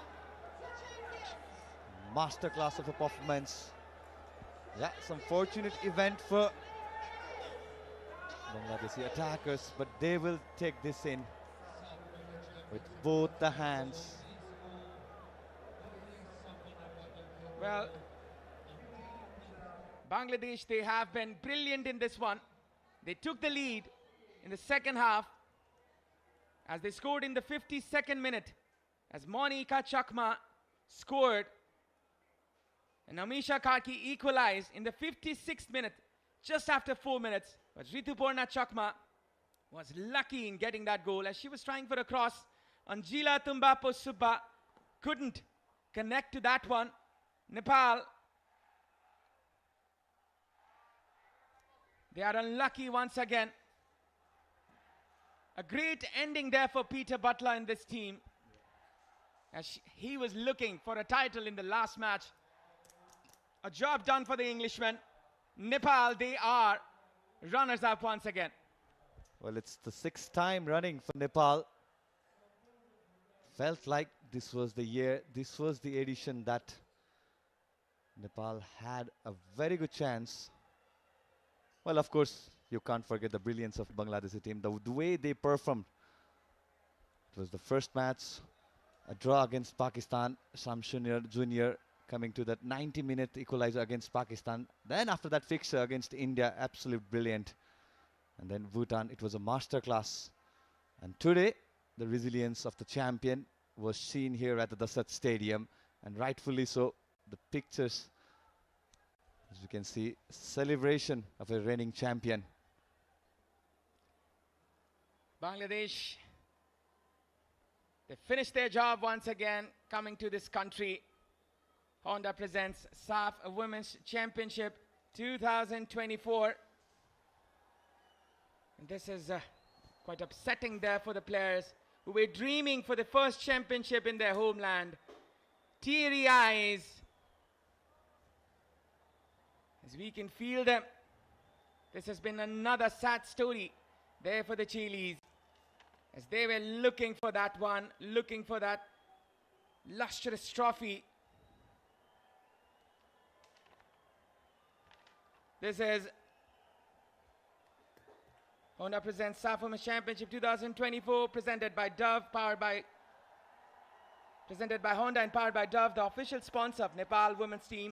Masterclass of a performance. Yeah, some fortunate event for Bangladeshi attackers, but they will take this in with both the hands. Well, Bangladesh, they have been brilliant in this one. They took the lead in the second half as they scored in the 52nd minute, as Monika Chakma scored and Amisha Karki equalized in the 56th minute, just after 4 minutes. But Rituparna Chakma was lucky in getting that goal as she was trying for a cross. Anjila Tumbapo Subba couldn't connect to that one. Nepal, they are unlucky once again. A great ending there for Peter Butler in this team, as he was looking for a title in the last match. A job done for the Englishman. Nepal, they are runners-up once again. Well, it's the 6th time running for Nepal. Felt like this was the year, this was the edition that Nepal had a very good chance. Well, of course, you can't forget the brilliance of Bangladeshi team. The way they performed. It was the first match, a draw against Pakistan. Shamsunir Junior coming to that 90-minute equalizer against Pakistan. Then after that fixture against India, absolute brilliant. And then Bhutan, it was a masterclass. And today, the resilience of the champion was seen here at the Dasat Stadium, and rightfully so. The pictures, as you can see, celebration of a reigning champion. Bangladesh, they finished their job once again, coming to this country. Honda presents SAF Women's Championship 2024. And this is quite upsetting there for the players who were dreaming for the first championship in their homeland. Teary eyes, as we can feel them. This has been another sad story there for the Chilis, as they were looking for that one, looking for that lustrous trophy. This is Honda presents SAF Women's Championship 2024, presented by Dove, presented by Honda and powered by Dove, the official sponsor of Nepal women's team.